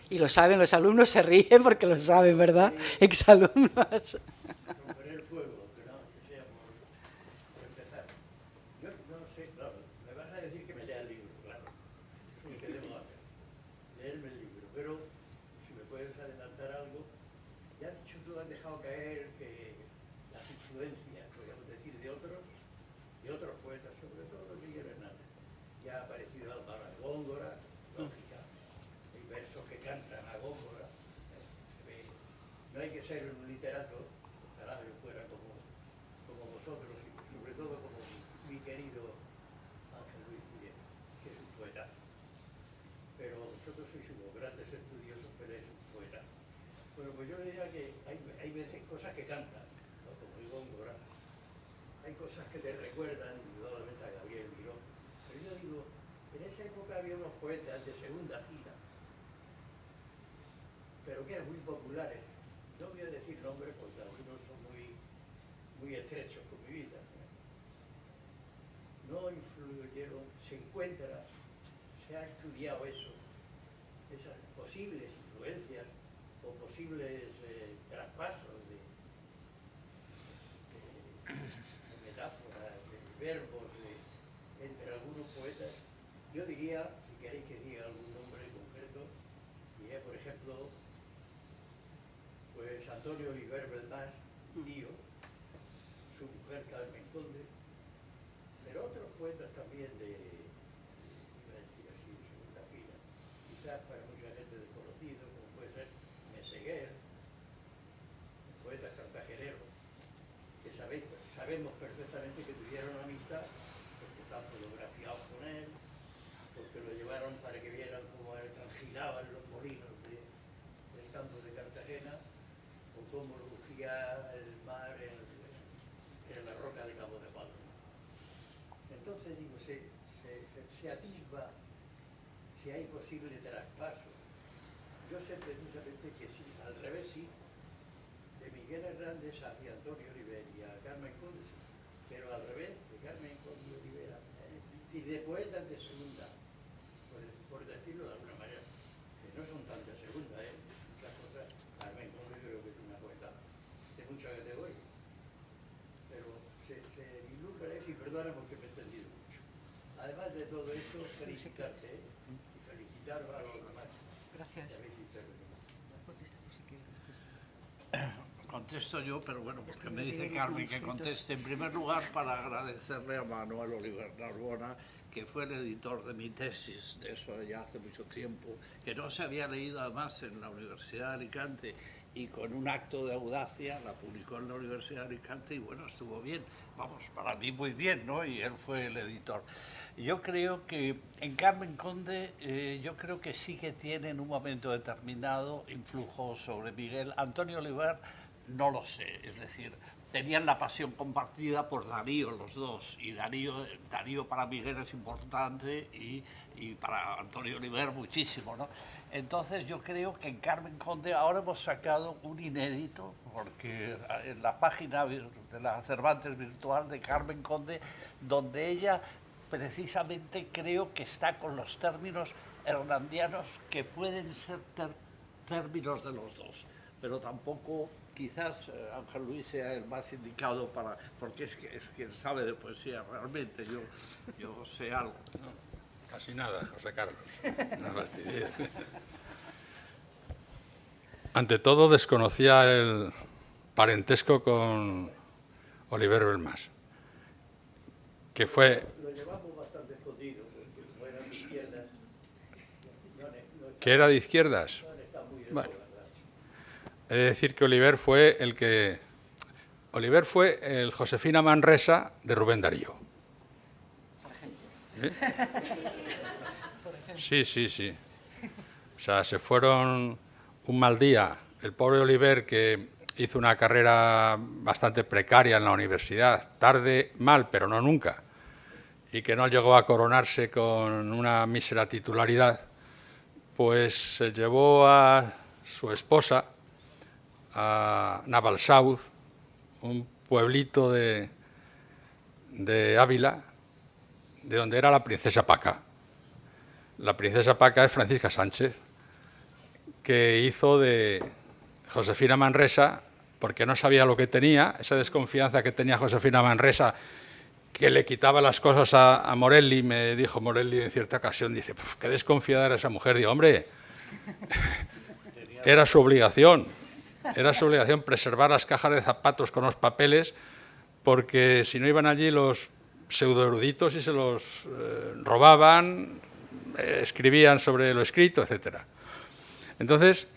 Y lo saben, los alumnos se ríen porque lo saben, ¿verdad? Exalumnos. No hay que ser un literato, ojalá yo fuera como vosotros y sobre todo como mi querido Ángel Luis Guillén, que es un poetazo. Pero vosotros sois unos grandes estudiosos, pero es un poetazo. Bueno, pues yo diría que hay veces cosas que cantan, ¿no? Como el Góngora. Hay cosas que te recuerdan indudablemente a Gabriel Miró. Pero yo digo, en esa época había unos poetas de segunda fila, pero que eran muy populares. No voy a decir nombres porque algunos son muy estrechos con mi vida. No influyeron, se encuentra, se ha estudiado eso, esas posibles influencias o posibles traspasos de metáforas, de verbos entre algunos poetas. Yo diría, si queréis que diga algún nombre concreto, diría, por ejemplo, pues Antonio Oliver Belmás, tío, su mujer Carmen Conde, pero otros poetas también de segunda fila, quizás para mucha gente desconocido, como puede ser Meseguer, poeta cartagenero, que sabemos perfectamente que tuvieron amistad, porque están fotografiados con él, porque lo llevaron para que vieran cómo transilaban los molinos del campo de Cartagena, o cómo rugía el mar en la roca de Cabo de Palo. Entonces, digo, se atisba si hay posible traspaso. Yo sé precisamente que sí, al revés sí, de Miguel Hernández hacia Antonio Oliver y a Carmen Conde, pero al revés, de Carmen Conde Olivera y de poetas de segunda, por decirlo de alguna manera, que no son tan de segunda, muchas cosas. Carmen Conde creo que es una poeta de mucha categoría, pero se ilustra eso, y perdona porque me he entendido mucho. Además de todo esto, felicitarte y felicitar a los demás. Gracias. Gracias. Contesto yo, pero bueno, porque me dice Carmen que conteste. En primer lugar, para agradecerle a Manuel Oliver Narbona, que fue el editor de mi tesis, de eso ya hace mucho tiempo, que no se había leído además en la Universidad de Alicante, y con un acto de audacia la publicó en la Universidad de Alicante y bueno, estuvo bien, vamos, para mí muy bien, ¿no? Y él fue el editor. Yo creo que en Carmen Conde, yo creo que sí que tiene en un momento determinado influjo sobre Miguel. Antonio Oliver, no lo sé, es decir, tenían la pasión compartida por Darío los dos, y Darío para Miguel es importante y para Antonio Oliver muchísimo, ¿no? Entonces yo creo que en Carmen Conde ahora hemos sacado un inédito, porque en la página de la Cervantes virtual de Carmen Conde, donde ella precisamente creo que está con los términos hernandianos que pueden ser términos de los dos, pero tampoco quizás Ángel Luis sea el más indicado para, porque es quien sabe de poesía realmente, yo sé algo, ¿no? Casi nada, José Carlos. No fastidies. Ante todo, desconocía el parentesco con Oliver Belmas, que fue... Lo llevamos bastante escondido, porque como eran de izquierdas, ¿Que era de izquierdas? no han estado muy de Bueno. moda, claro. He de decir que Oliver fue el Josefina Manresa de Rubén Darío. ¿Eh? Sí. O sea, se fueron un mal día. El pobre Oliver, que hizo una carrera bastante precaria en la universidad, tarde, mal, pero no nunca, y que no llegó a coronarse con una mísera titularidad, pues se llevó a su esposa a Navalsouth, un pueblito de Ávila, de donde era la princesa Paca. La princesa Paca es Francisca Sánchez, que hizo de Josefina Manresa, porque no sabía lo que tenía, esa desconfianza que tenía Josefina Manresa, que le quitaba las cosas a Morelli. Me dijo Morelli en cierta ocasión, dice, qué desconfiada era esa mujer. Digo, hombre, era su obligación preservar las cajas de zapatos con los papeles, porque si no iban allí los pseudoeruditos y se los robaban, escribían sobre lo escrito, etc. Entonces,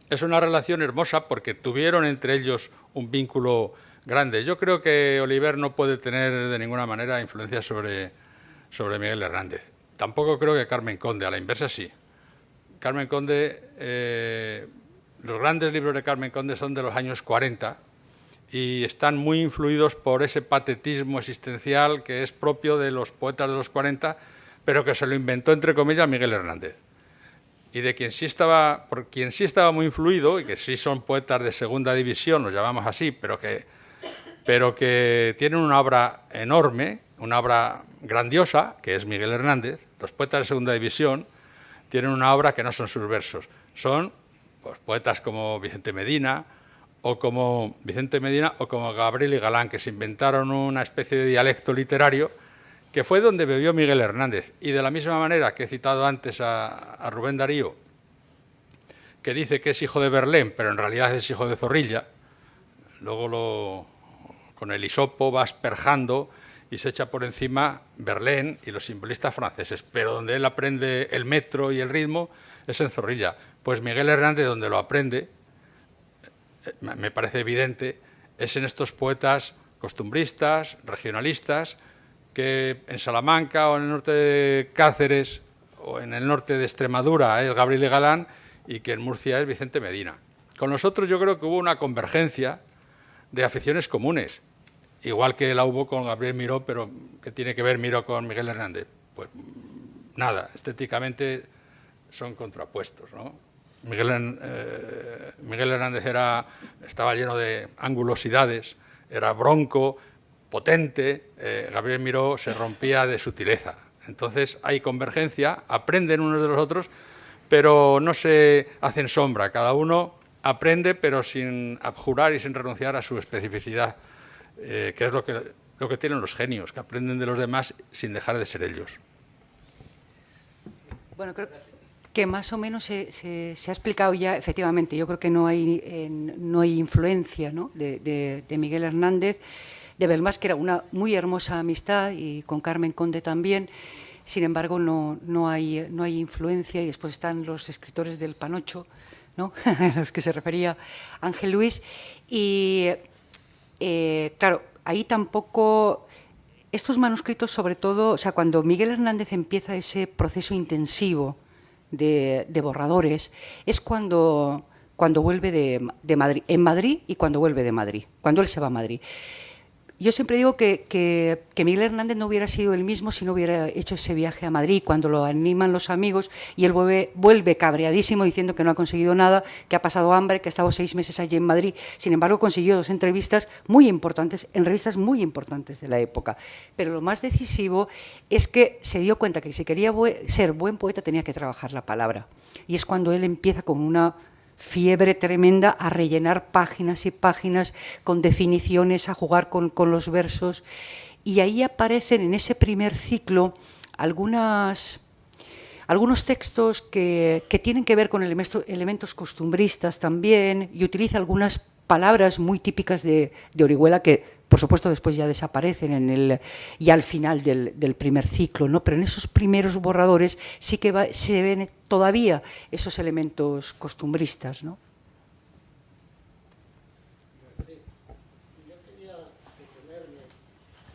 es una relación hermosa porque tuvieron entre ellos un vínculo grande. Yo creo que Oliver no puede tener de ninguna manera influencia sobre Miguel Hernández. Tampoco creo que Carmen Conde, a la inversa sí. Carmen Conde, los grandes libros de Carmen Conde son de los años 40 y están muy influidos por ese patetismo existencial que es propio de los poetas de los 40, pero que se lo inventó, entre comillas, Miguel Hernández. Y de por quien sí estaba muy influido, y que sí son poetas de segunda división, los llamamos así, pero que tienen una obra enorme, una obra grandiosa, que es Miguel Hernández. Los poetas de segunda división tienen una obra que no son sus versos, son pues, poetas como Vicente Medina o como Gabriel y Galán, que se inventaron una especie de dialecto literario que fue donde bebió Miguel Hernández. Y de la misma manera que he citado antes a Rubén Darío, que dice que es hijo de Verlaine, pero en realidad es hijo de Zorrilla, luego con el hisopo va asperjando y se echa por encima Verlaine y los simbolistas franceses, pero donde él aprende el metro y el ritmo es en Zorrilla. Pues Miguel Hernández, donde lo aprende, me parece evidente, es en estos poetas costumbristas, regionalistas, que en Salamanca o en el norte de Cáceres o en el norte de Extremadura es Gabriel y Galán y que en Murcia es Vicente Medina. Con nosotros yo creo que hubo una convergencia de aficiones comunes, igual que la hubo con Gabriel Miró, pero ¿qué tiene que ver Miró con Miguel Hernández? Pues nada, estéticamente son contrapuestos, ¿no? Miguel Hernández estaba lleno de angulosidades, era bronco, potente, Gabriel Miró se rompía de sutileza. Entonces hay convergencia, aprenden unos de los otros, pero no se hacen sombra, cada uno aprende pero sin abjurar y sin renunciar a su especificidad, que es lo que tienen los genios, que aprenden de los demás sin dejar de ser ellos. Bueno, Que más o menos se ha explicado ya, efectivamente. Yo creo que no hay influencia, ¿no?, de Miguel Hernández, de Belmás, que era una muy hermosa amistad, y con Carmen Conde también. Sin embargo, no hay influencia, y después están los escritores del Panocho, ¿no?, a los que se refería Ángel Luis. Y, claro, ahí tampoco... Estos manuscritos, sobre todo, o sea, cuando Miguel Hernández empieza ese proceso intensivo de borradores, es cuando vuelve de Madrid, en Madrid, y cuando vuelve de Madrid, cuando él se va a Madrid. Yo siempre digo que Miguel Hernández no hubiera sido el mismo si no hubiera hecho ese viaje a Madrid, cuando lo animan los amigos y él vuelve cabreadísimo diciendo que no ha conseguido nada, que ha pasado hambre, que ha estado 6 meses allí en Madrid. Sin embargo, consiguió 2 entrevistas muy importantes, en revistas muy importantes de la época. Pero lo más decisivo es que se dio cuenta que si quería ser buen poeta tenía que trabajar la palabra. Y es cuando él empieza con una fiebre tremenda a rellenar páginas y páginas con definiciones, a jugar con los versos, y ahí aparecen en ese primer ciclo algunos textos que tienen que ver con elementos costumbristas también, y utiliza algunas palabras muy típicas de Orihuela que, por supuesto, después ya desaparecen ya al final del primer ciclo, ¿no? Pero en esos primeros borradores sí que se ven todavía esos elementos costumbristas, ¿no? Sí. Yo quería detenerme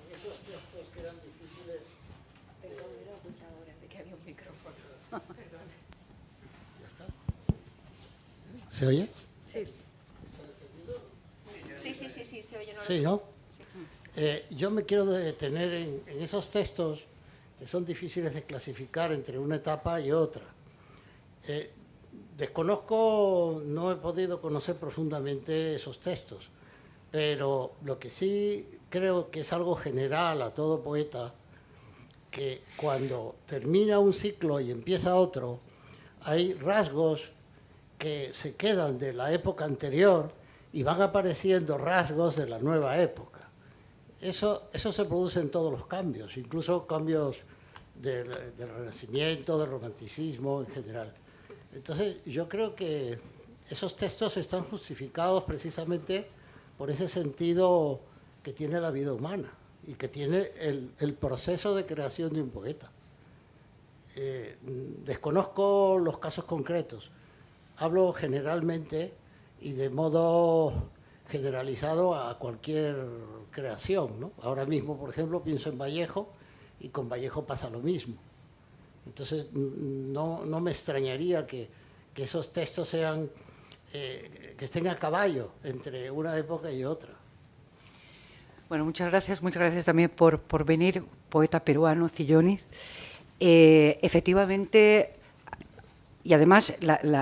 en esos textos que eran difíciles. Perdón, me he dado cuenta ahora de que había un micrófono. Perdón. ¿Ya está? ¿Se oye? Sí. Sí, se oye. Sí, ¿no? Yo me quiero detener en esos textos que son difíciles de clasificar entre una etapa y otra. Desconozco, no he podido conocer profundamente esos textos, pero lo que sí creo que es algo general a todo poeta, que cuando termina un ciclo y empieza otro, hay rasgos que se quedan de la época anterior y van apareciendo rasgos de la nueva época. Eso se produce en todos los cambios, incluso cambios del Renacimiento, del Romanticismo en general. Entonces, yo creo que esos textos están justificados precisamente por ese sentido que tiene la vida humana y que tiene el proceso de creación de un poeta. Desconozco los casos concretos, hablo generalmente y de modo generalizado a cualquier creación, ¿no? Ahora mismo, por ejemplo, pienso en Vallejo, y con Vallejo pasa lo mismo. Entonces, no me extrañaría que esos textos sean, que estén a caballo entre una época y otra. Bueno, muchas gracias también por venir, poeta peruano, Cillonis. Efectivamente, y además en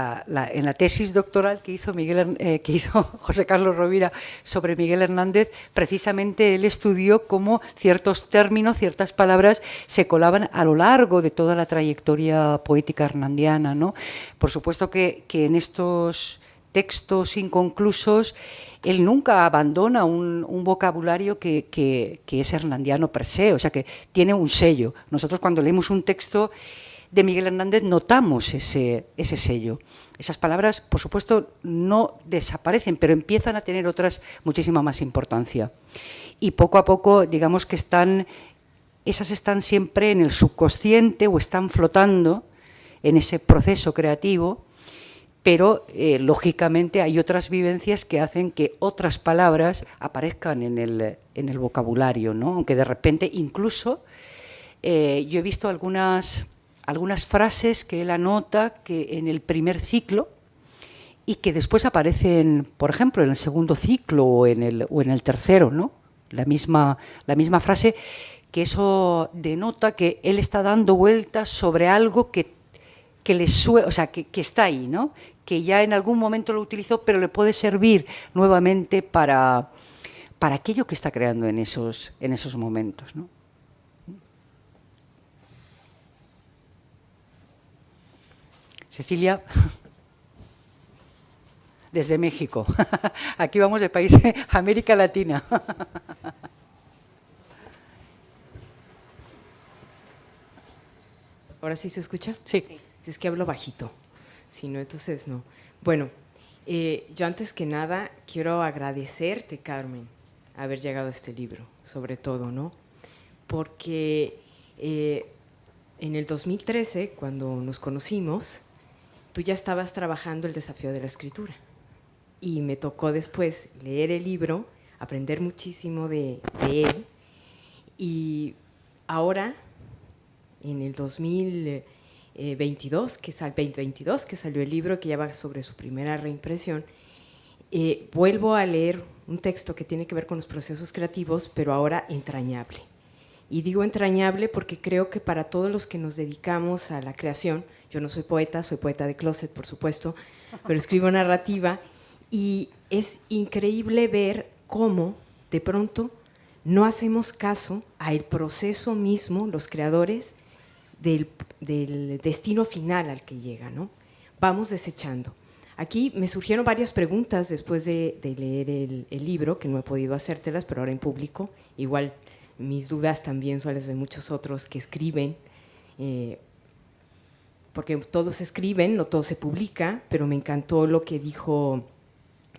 la tesis doctoral que hizo José Carlos Rovira sobre Miguel Hernández, precisamente él estudió cómo ciertos términos, ciertas palabras se colaban a lo largo de toda la trayectoria poética hernandiana, ¿no? Por supuesto que en estos textos inconclusos él nunca abandona un vocabulario que es hernandiano per se, o sea, que tiene un sello. Nosotros, cuando leemos un texto de Miguel Hernández, notamos ese sello. Esas palabras, por supuesto, no desaparecen, pero empiezan a tener otras muchísima más importancia. Y poco a poco, digamos que esas están siempre en el subconsciente o están flotando en ese proceso creativo, pero lógicamente hay otras vivencias que hacen que otras palabras aparezcan en el vocabulario, ¿no? Aunque de repente, incluso, yo he visto algunas frases que él anota que en el primer ciclo y que después aparecen, por ejemplo, en el segundo ciclo o en el tercero, ¿no? La misma frase, que eso denota que él está dando vueltas sobre algo que le suena, o sea, que está ahí, ¿no? Que ya en algún momento lo utilizó, pero le puede servir nuevamente para aquello que está creando en esos momentos, ¿no? Cecilia, desde México. Aquí vamos de país, América Latina. ¿Ahora sí se escucha? Sí. Es que hablo bajito, si no, entonces no. Bueno, yo antes que nada quiero agradecerte, Carmen, haber llegado a este libro, sobre todo, ¿no? Porque en el 2013, cuando nos conocimos, tú ya estabas trabajando el desafío de la escritura. Y me tocó después leer el libro, aprender muchísimo de él. Y ahora, en el 2022, que salió el libro, que ya va sobre su primera reimpresión, vuelvo a leer un texto que tiene que ver con los procesos creativos, pero ahora entrañable. Y digo entrañable porque creo que para todos los que nos dedicamos a la creación, yo no soy poeta de closet, por supuesto, pero escribo narrativa, y es increíble ver cómo de pronto no hacemos caso al proceso mismo, los creadores, del destino final al que llega, ¿no? Vamos desechando. Aquí me surgieron varias preguntas después de leer el libro, que no he podido hacértelas, pero ahora en público. Igual mis dudas también son las de muchos otros que escriben, porque todos escriben, no todo se publica, pero me encantó lo que dijo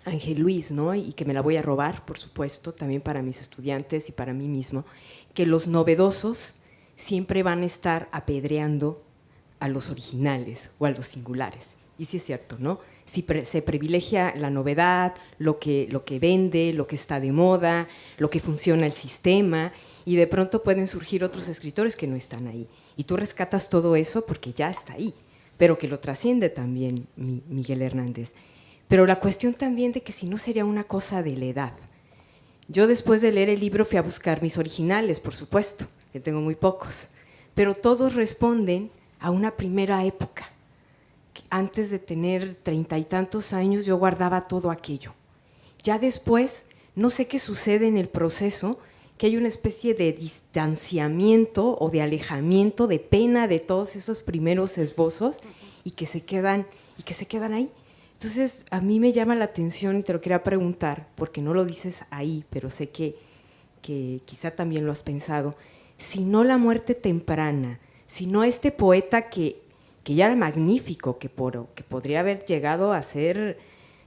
Ángel Luis, ¿no? Y que me la voy a robar, por supuesto, también para mis estudiantes y para mí mismo, que los novedosos siempre van a estar apedreando a los originales o a los singulares. Y sí es cierto, ¿no? Si se privilegia la novedad, lo que vende, lo que está de moda, lo que funciona el sistema, y de pronto pueden surgir otros escritores que no están ahí. Y tú rescatas todo eso porque ya está ahí, pero que lo trasciende también Miguel Hernández. Pero la cuestión también de que si no sería una cosa de la edad. Yo después de leer el libro fui a buscar mis originales, por supuesto, que tengo muy pocos, pero todos responden a una primera época. Antes de tener 30 y tantos años yo guardaba todo aquello. Ya después, no sé qué sucede en el proceso, que hay una especie de distanciamiento o de alejamiento, de pena de todos esos primeros esbozos y que se quedan ahí. Entonces, a mí me llama la atención y te lo quería preguntar, porque no lo dices ahí, pero sé que quizá también lo has pensado, si no la muerte temprana, si no este poeta que ya era magnífico, que podría haber llegado a ser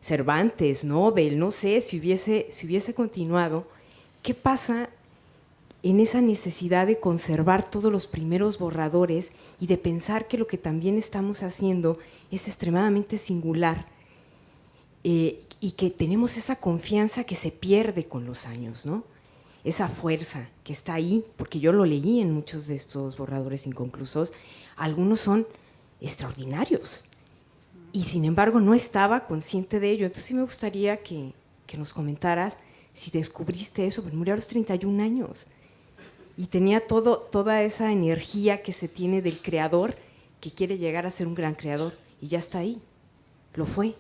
Cervantes, Nobel, no sé, si hubiese continuado, ¿qué pasa en esa necesidad de conservar todos los primeros borradores y de pensar que lo que también estamos haciendo es extremadamente singular y que tenemos esa confianza que se pierde con los años, ¿no? Esa fuerza que está ahí, porque yo lo leí en muchos de estos borradores inconclusos, algunos son extraordinarios y sin embargo no estaba consciente de ello. Entonces sí me gustaría que nos comentaras si descubriste eso, porque murió a los 31 años y tenía toda esa energía que se tiene del creador que quiere llegar a ser un gran creador y ya está ahí, lo fue.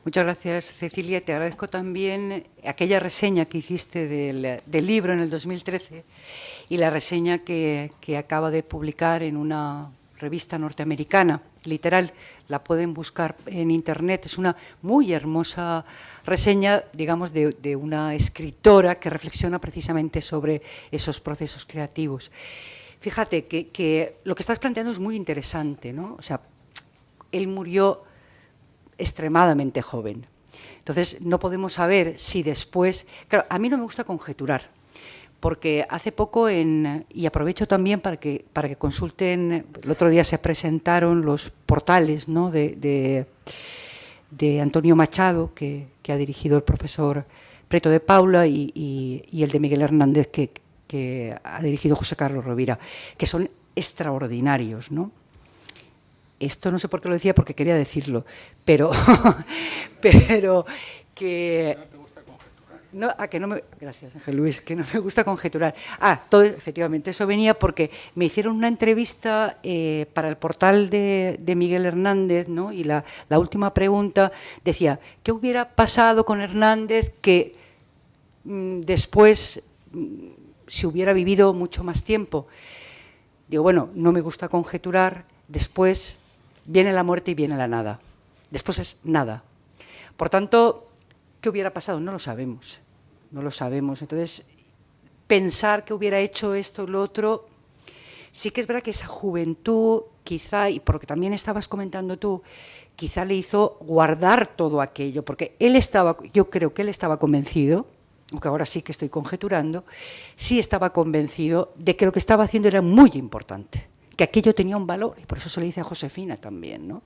Muchas gracias, Cecilia. Te agradezco también aquella reseña que hiciste del libro en el 2013 y la reseña que acaba de publicar en una revista norteamericana, Literal. La pueden buscar en internet. Es una muy hermosa reseña, digamos, de una escritora que reflexiona precisamente sobre esos procesos creativos. Fíjate que lo que estás planteando es muy interesante, ¿no? O sea, él murió extremadamente joven. Entonces, no podemos saber si después... Claro, a mí no me gusta conjeturar, porque hace poco, y aprovecho también para que consulten, el otro día se presentaron los portales, ¿no?, de Antonio Machado, que ha dirigido el profesor Preto de Paula, y el de Miguel Hernández, que ha dirigido José Carlos Rovira, que son extraordinarios, ¿no? Esto no sé por qué lo decía, porque quería decirlo, pero que... ¿No te gusta conjeturar? No, que no me... Gracias, Ángel Luis, que no me gusta conjeturar. Todo, efectivamente, eso venía porque me hicieron una entrevista para el portal de Miguel Hernández, ¿no? Y la última pregunta decía, ¿qué hubiera pasado con Hernández que después se hubiera vivido mucho más tiempo? Digo, bueno, no me gusta conjeturar, después viene la muerte y viene la nada. Después es nada. Por tanto, ¿qué hubiera pasado? No lo sabemos. No lo sabemos. Entonces, pensar que hubiera hecho esto o lo otro, Sí que es verdad que esa juventud, quizá, y por lo que también estabas comentando tú, quizá le hizo guardar todo aquello, porque yo creo que él estaba convencido, aunque ahora sí que estoy conjeturando, sí estaba convencido de que lo que estaba haciendo era muy importante, que aquello tenía un valor, y por eso se lo dice a Josefina también, ¿no?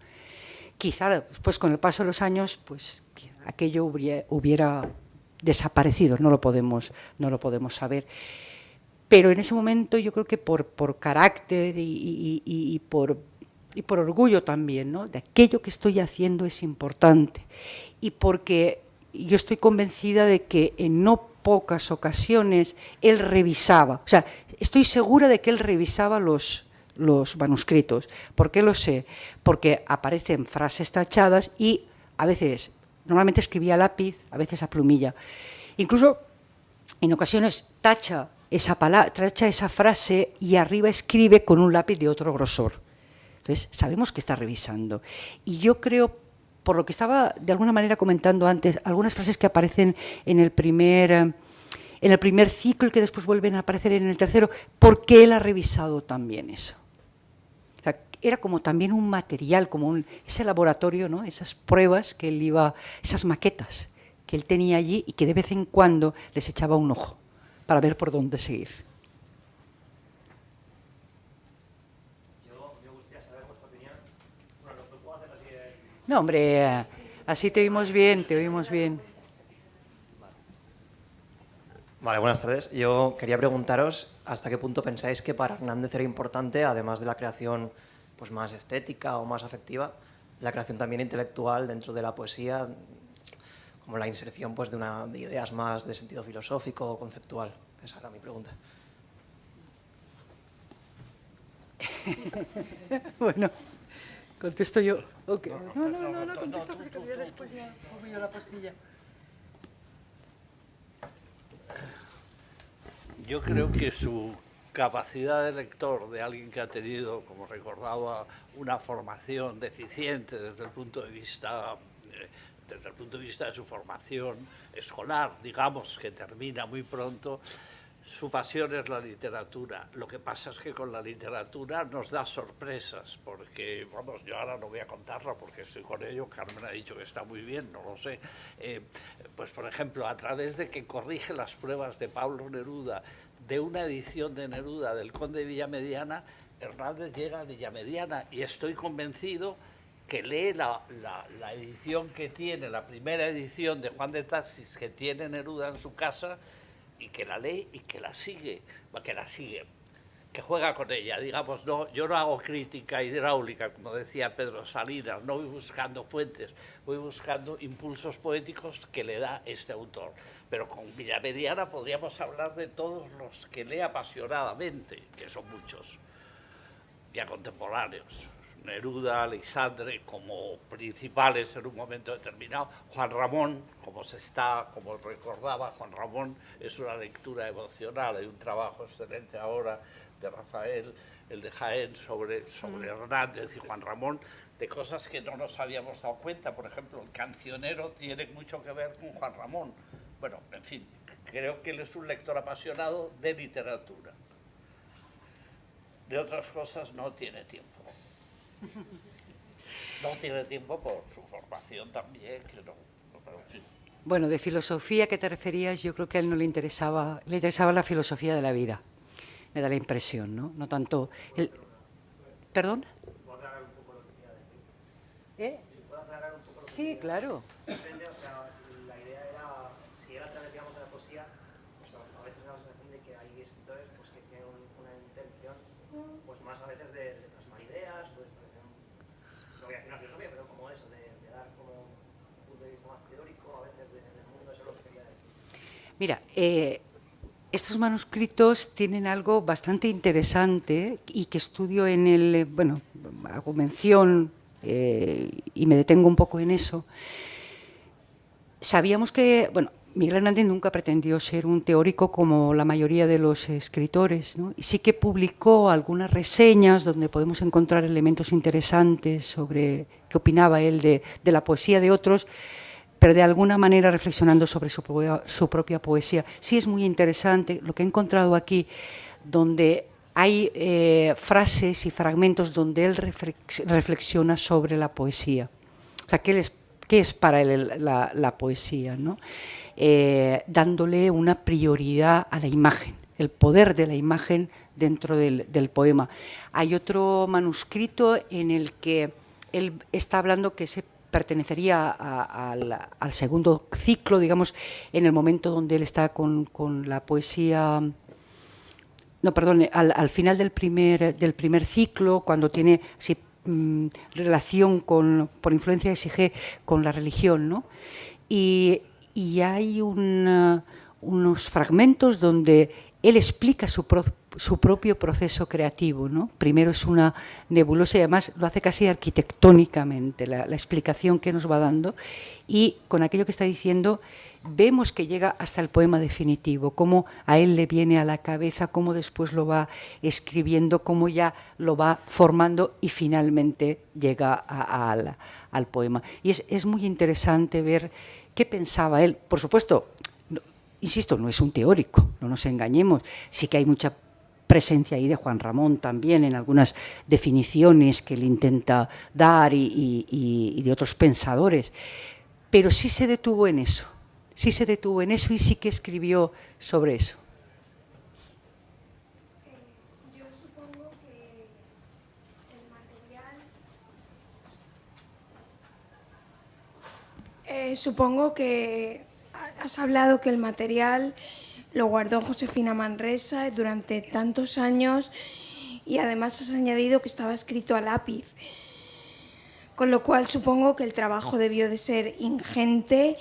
Quizá, pues con el paso de los años, pues aquello hubiera desaparecido, no lo podemos saber. Pero en ese momento yo creo que por carácter y por orgullo también, ¿no? De aquello que estoy haciendo es importante. Y porque yo estoy convencida de que en no pocas ocasiones él revisaba, o sea, estoy segura de que él revisaba los manuscritos. ¿Por qué lo sé? Porque aparecen frases tachadas y a veces, normalmente escribía a lápiz, a veces a plumilla. Incluso en ocasiones tacha esa frase y arriba escribe con un lápiz de otro grosor. Entonces, sabemos que está revisando. Y yo creo, por lo que estaba de alguna manera comentando antes, algunas frases que aparecen en el primer ciclo y que después vuelven a aparecer en el tercero, porque él ha revisado también eso. O sea, era como también un material, como ese laboratorio, ¿no? Esas pruebas que él esas maquetas que él tenía allí y que de vez en cuando les echaba un ojo para ver por dónde seguir. Yo me gustaría saber vuestra opinión. Bueno, lo puedo hacer así de... No, hombre, así te oímos bien, Vale, buenas tardes. Yo quería preguntaros hasta qué punto pensáis que para Hernández era importante, además de la creación pues, más estética o más afectiva, la creación también intelectual dentro de la poesía, como la inserción pues, de ideas más de sentido filosófico o conceptual. Esa era mi pregunta. Bueno, contesto yo. Okay. No, contesta porque yo después ya pongo yo la pastilla. Yo creo que su capacidad de lector, de alguien que ha tenido, como recordaba, una formación deficiente desde el punto de vista de su formación escolar, digamos, que termina muy pronto, su pasión es la literatura. Lo que pasa es que con la literatura nos da sorpresas, porque, vamos, yo ahora no voy a contarla porque estoy con ello, Carmen ha dicho que está muy bien, no lo sé. Pues, por ejemplo, a través de que corrige las pruebas de Pablo Neruda, de una edición de Neruda del Conde de Villamediana, Hernández llega a Villamediana y estoy convencido que lee la edición que tiene, la primera edición de Juan de Taxis que tiene Neruda en su casa, y que la lee y que la sigue, que juega con ella. Digamos, no, yo no hago crítica hidráulica, como decía Pedro Salinas, no voy buscando fuentes, voy buscando impulsos poéticos que le da este autor. Pero con Villamediana podríamos hablar de todos los que lee apasionadamente, que son muchos, ya contemporáneos. Neruda, Alexandre como principales en un momento determinado, Juan Ramón, como recordaba, Juan Ramón es una lectura emocional, hay un trabajo excelente ahora de Rafael, el de Jaén, sobre Hernández y Juan Ramón, de cosas que no nos habíamos dado cuenta. Por ejemplo, el cancionero tiene mucho que ver con Juan Ramón. Bueno, en fin, creo que él es un lector apasionado de literatura. De otras cosas no tiene tiempo. No tiene tiempo por su formación también, que no, pero en fin. Bueno, de filosofía que te referías, yo creo que a él no le interesaba la filosofía de la vida, me da la impresión, ¿no? No tanto... ¿Perdón? ¿Puedo aclarar un poco lo que quería decir? ¿Si puedo aclarar un poco lo que Sí, claro. Simplemente, o sea, la idea era, si era a través, digamos, de la poesía, pues a veces da la sensación de que hay escritores pues, que tienen una intención, pues más a veces de plasmar ideas, o de establecer, no voy a decir una filosofía, pero como eso, de dar como un punto de vista más teórico, a veces del mundo, eso es lo que quería decir. Mira, estos manuscritos tienen algo bastante interesante y que estudio en hago mención y me detengo un poco en eso. Sabíamos que, Miguel Hernández nunca pretendió ser un teórico como la mayoría de los escritores, ¿no? Y sí que publicó algunas reseñas donde podemos encontrar elementos interesantes sobre qué opinaba él de la poesía de otros, pero de alguna manera reflexionando sobre su propia poesía. Sí es muy interesante lo que he encontrado aquí, donde hay frases y fragmentos donde él reflexiona sobre la poesía. O sea, ¿qué es para él la poesía, ¿no? Dándole una prioridad a la imagen, el poder de la imagen dentro del poema. Hay otro manuscrito en el que él está hablando que se pertenecería al segundo ciclo, digamos, en el momento donde él está con la poesía. No, perdón, al final del primer ciclo, cuando tiene así, relación por influencia de Sige con la religión, ¿no? Y hay unos fragmentos donde él explica su propio proceso creativo, ¿no? Primero es una nebulosa y además lo hace casi arquitectónicamente, la explicación que nos va dando, y con aquello que está diciendo vemos que llega hasta el poema definitivo, cómo a él le viene a la cabeza, cómo después lo va escribiendo, cómo ya lo va formando y finalmente llega al poema. Y es muy interesante ver qué pensaba él. Por supuesto, insisto, no es un teórico, no nos engañemos, sí que hay mucha presencia ahí de Juan Ramón también en algunas definiciones que él intenta dar y de otros pensadores, pero sí se detuvo en eso, y sí que escribió sobre eso. Yo supongo que el material... supongo que has hablado que el material lo guardó Josefina Manresa durante tantos años y además has añadido que estaba escrito a lápiz, con lo cual supongo que el trabajo debió de ser ingente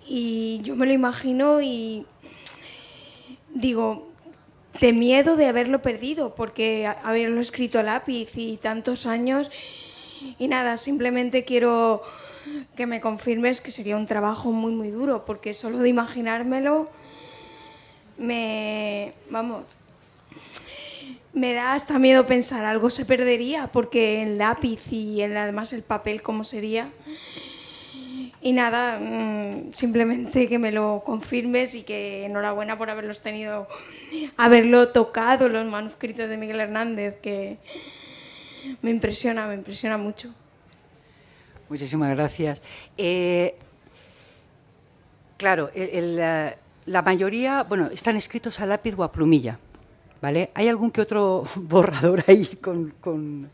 y yo me lo imagino y digo, de miedo de haberlo perdido, porque haberlo escrito a lápiz y tantos años y nada, simplemente quiero que me confirmes que sería un trabajo muy muy duro, porque solo de imaginármelo me da hasta miedo pensar, algo se perdería, porque el lápiz y además el papel cómo sería. Y nada, simplemente que me lo confirmes y que enhorabuena por haberlo tocado, los manuscritos de Miguel Hernández, que me impresiona mucho. Muchísimas gracias. Claro, la mayoría, bueno, están escritos a lápiz o a plumilla, ¿vale? Hay algún que otro borrador ahí con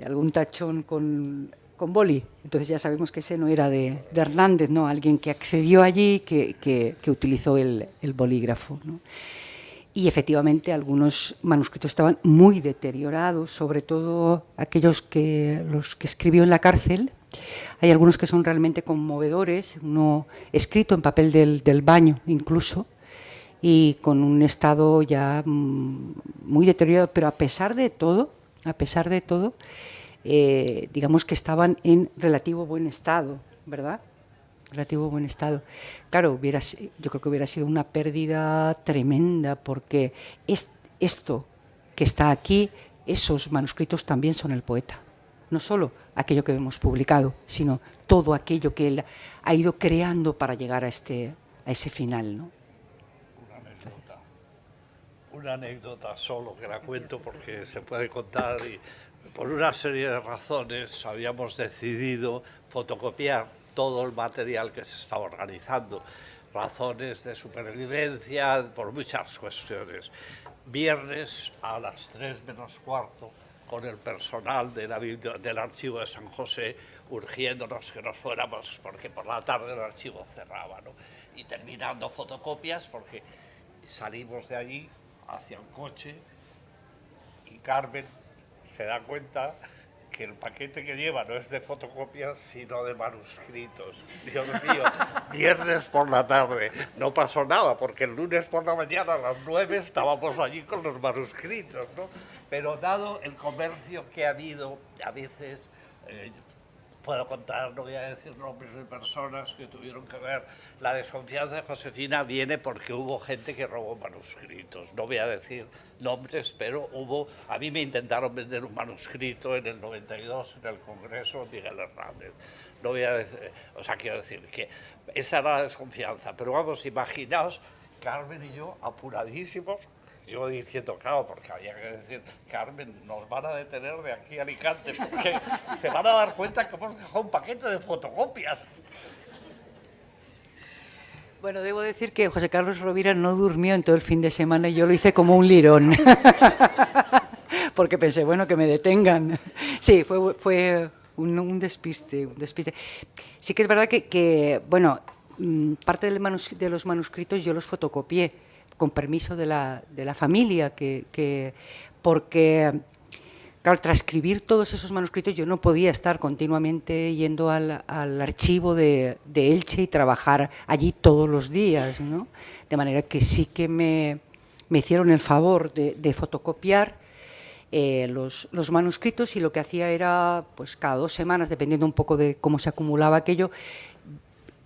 algún tachón con boli, entonces ya sabemos que ese no era de Hernández, ¿no? Alguien que accedió allí, que utilizó el bolígrafo, ¿no? Y efectivamente algunos manuscritos estaban muy deteriorados, sobre todo los que escribió en la cárcel. Hay algunos que son realmente conmovedores, uno escrito en papel del baño incluso, y con un estado ya muy deteriorado, pero a pesar de todo, digamos que estaban en relativo buen estado, ¿verdad? Relativo buen estado. Claro, yo creo que hubiera sido una pérdida tremenda, porque esto que está aquí, esos manuscritos también son el poeta. No solo aquello que hemos publicado, sino todo aquello que él ha ido creando para llegar a ese final, ¿no? Una anécdota solo, que la cuento porque se puede contar, y por una serie de razones habíamos decidido fotocopiar todo el material que se estaba organizando, razones de supervivencia, por muchas cuestiones. Viernes a las 3 menos cuarto, con el personal del archivo de San José, urgiéndonos que nos fuéramos, porque por la tarde el archivo cerraba, ¿no? Y terminando fotocopias, porque salimos de allí hacia el coche y Carmen se da cuenta que el paquete que lleva no es de fotocopias, sino de manuscritos. Dios mío, viernes por la tarde. No pasó nada, porque el lunes por la mañana a las 9 estábamos allí con los manuscritos, ¿no? Pero dado el comercio que ha habido, a veces, puedo contar, no voy a decir nombres de personas que tuvieron que ver, la desconfianza de Josefina viene porque hubo gente que robó manuscritos. No voy a decir nombres, pero a mí me intentaron vender un manuscrito en el 92 en el Congreso Miguel Hernández. No voy a decir, o sea, quiero decir que esa era la desconfianza. Pero vamos, imaginaos, Carmen y yo apuradísimos, yo diciendo, claro, porque había que decir, Carmen, nos van a detener de aquí a Alicante, porque se van a dar cuenta que hemos dejado un paquete de fotocopias. Bueno, debo decir que José Carlos Rovira no durmió en todo el fin de semana y yo lo hice como un lirón. Porque pensé, bueno, que me detengan. Sí, fue un despiste, un despiste. Sí que es verdad que bueno, parte de los manuscritos yo los fotocopié con permiso de la familia, porque, claro, transcribir todos esos manuscritos yo no podía estar continuamente yendo al archivo de Elche y trabajar allí todos los días, ¿no? De manera que sí que me hicieron el favor de fotocopiar los manuscritos, y lo que hacía era, pues cada 2 semanas, dependiendo un poco de cómo se acumulaba aquello,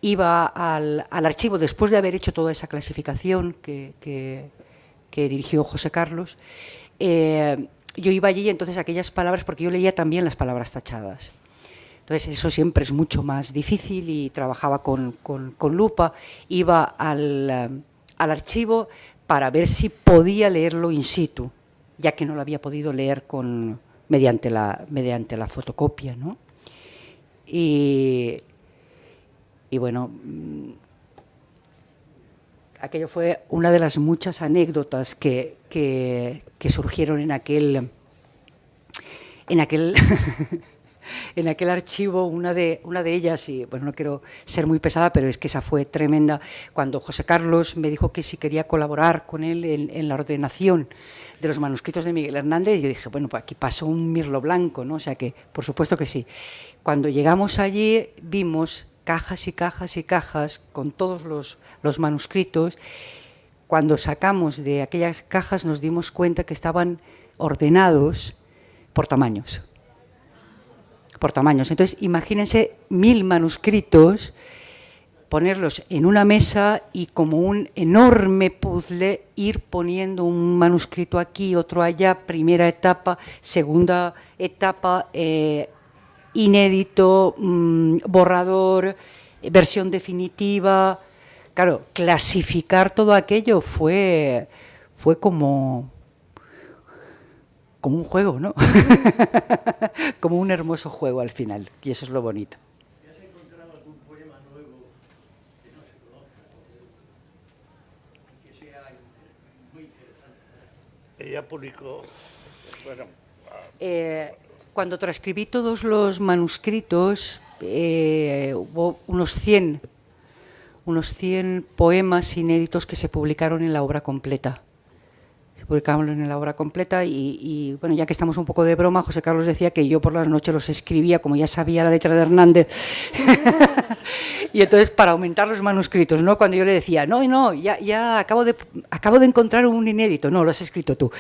iba al archivo después de haber hecho toda esa clasificación que dirigió José Carlos. Yo iba allí y entonces aquellas palabras, porque yo leía también las palabras tachadas. Entonces eso siempre es mucho más difícil y trabajaba con lupa. Iba al archivo para ver si podía leerlo in situ, ya que no lo había podido leer mediante la fotocopia, ¿no? Y bueno, aquello fue una de las muchas anécdotas que surgieron en aquel en aquel archivo. Una de ellas, y bueno, no quiero ser muy pesada, pero es que esa fue tremenda, cuando José Carlos me dijo que si quería colaborar con él en la ordenación de los manuscritos de Miguel Hernández, y yo dije, bueno, pues aquí pasó un mirlo blanco, ¿no? O sea que, por supuesto que sí. Cuando llegamos allí, vimos cajas y cajas y cajas con todos los manuscritos. Cuando sacamos de aquellas cajas nos dimos cuenta que estaban ordenados por tamaños. Por tamaños. Entonces, imagínense 1000 manuscritos, ponerlos en una mesa y como un enorme puzzle ir poniendo un manuscrito aquí, otro allá, primera etapa, segunda etapa, inédito, borrador, versión definitiva. Claro, clasificar todo aquello fue como un juego, ¿no? Como un hermoso juego al final, y eso es lo bonito. ¿Ya has encontrado algún poema nuevo que no se conozca, que sea muy interesante? Ella publicó, bueno... Cuando transcribí todos los manuscritos, hubo unos 100 poemas inéditos que se publicaron en la obra completa. Se publicaron en la obra completa y, bueno, ya que estamos un poco de broma, José Carlos decía que yo por las noches los escribía, como ya sabía la letra de Hernández. Y entonces, para aumentar los manuscritos, ¿no? Cuando yo le decía, no, ya acabo de encontrar un inédito. No, lo has escrito tú.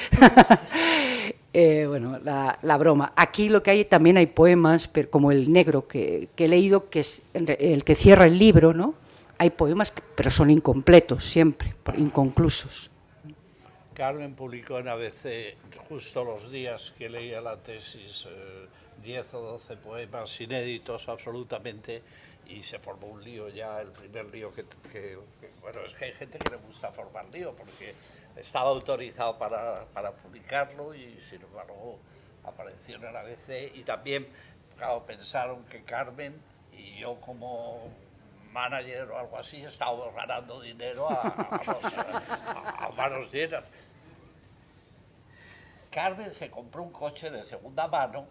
Bueno, la broma. Aquí lo que hay, también hay poemas, pero como el negro que he leído, que es el que cierra el libro, ¿no? Hay poemas, pero son incompletos siempre, inconclusos. Carmen publicó en ABC, justo los días que leía la tesis, 10 o 12 poemas inéditos absolutamente, y se formó un lío ya, el primer lío bueno, es que hay gente que le gusta formar lío, porque estaba autorizado para publicarlo y sin embargo apareció en el ABC, y también, claro, pensaron que Carmen y yo como manager o algo así estábamos ganando dinero a manos llenas. Carmen se compró un coche de segunda mano.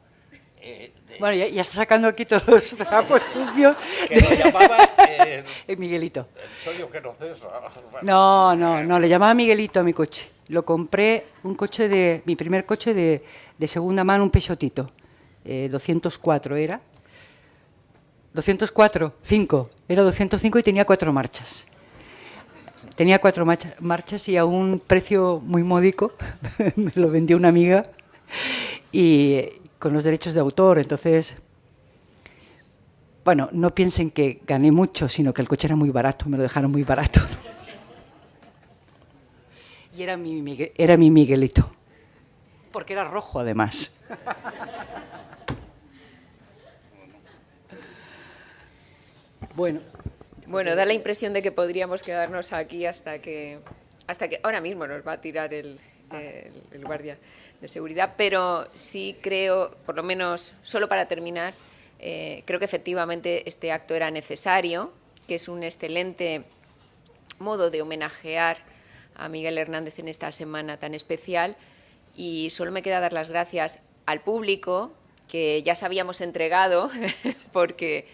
Bueno, ya está sacando aquí todos los trapos sucios. Que lo llamaba Miguelito. El chollo que no cesa. No, le llamaba Miguelito a mi coche. Lo compré, mi primer coche de segunda mano, un Peugeotito, 204 era. 5, era 205 y tenía 4 marchas. Tenía 4 marchas y a un precio muy módico. Me lo vendió una amiga y con los derechos de autor. Entonces, bueno, no piensen que gané mucho, sino que el coche era muy barato, me lo dejaron muy barato. Y era mi Miguelito, porque era rojo además. Bueno, da la impresión de que podríamos quedarnos aquí hasta que ahora mismo nos va a tirar el el guardia de seguridad, pero sí creo, por lo menos solo para terminar, creo que efectivamente este acto era necesario, que es un excelente modo de homenajear a Miguel Hernández en esta semana tan especial, y solo me queda dar las gracias al público, que ya se habíamos entregado, porque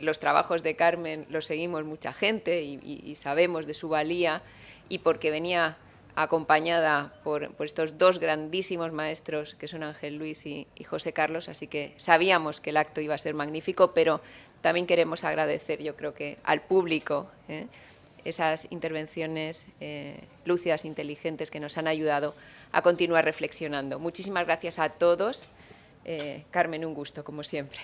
los trabajos de Carmen los seguimos mucha gente y sabemos de su valía, y porque venía acompañada por estos dos grandísimos maestros que son Ángel Luis y José Carlos, así que sabíamos que el acto iba a ser magnífico, pero también queremos agradecer, yo creo que al público, esas intervenciones lúcidas, inteligentes, que nos han ayudado a continuar reflexionando. Muchísimas gracias a todos. Carmen, un gusto, como siempre.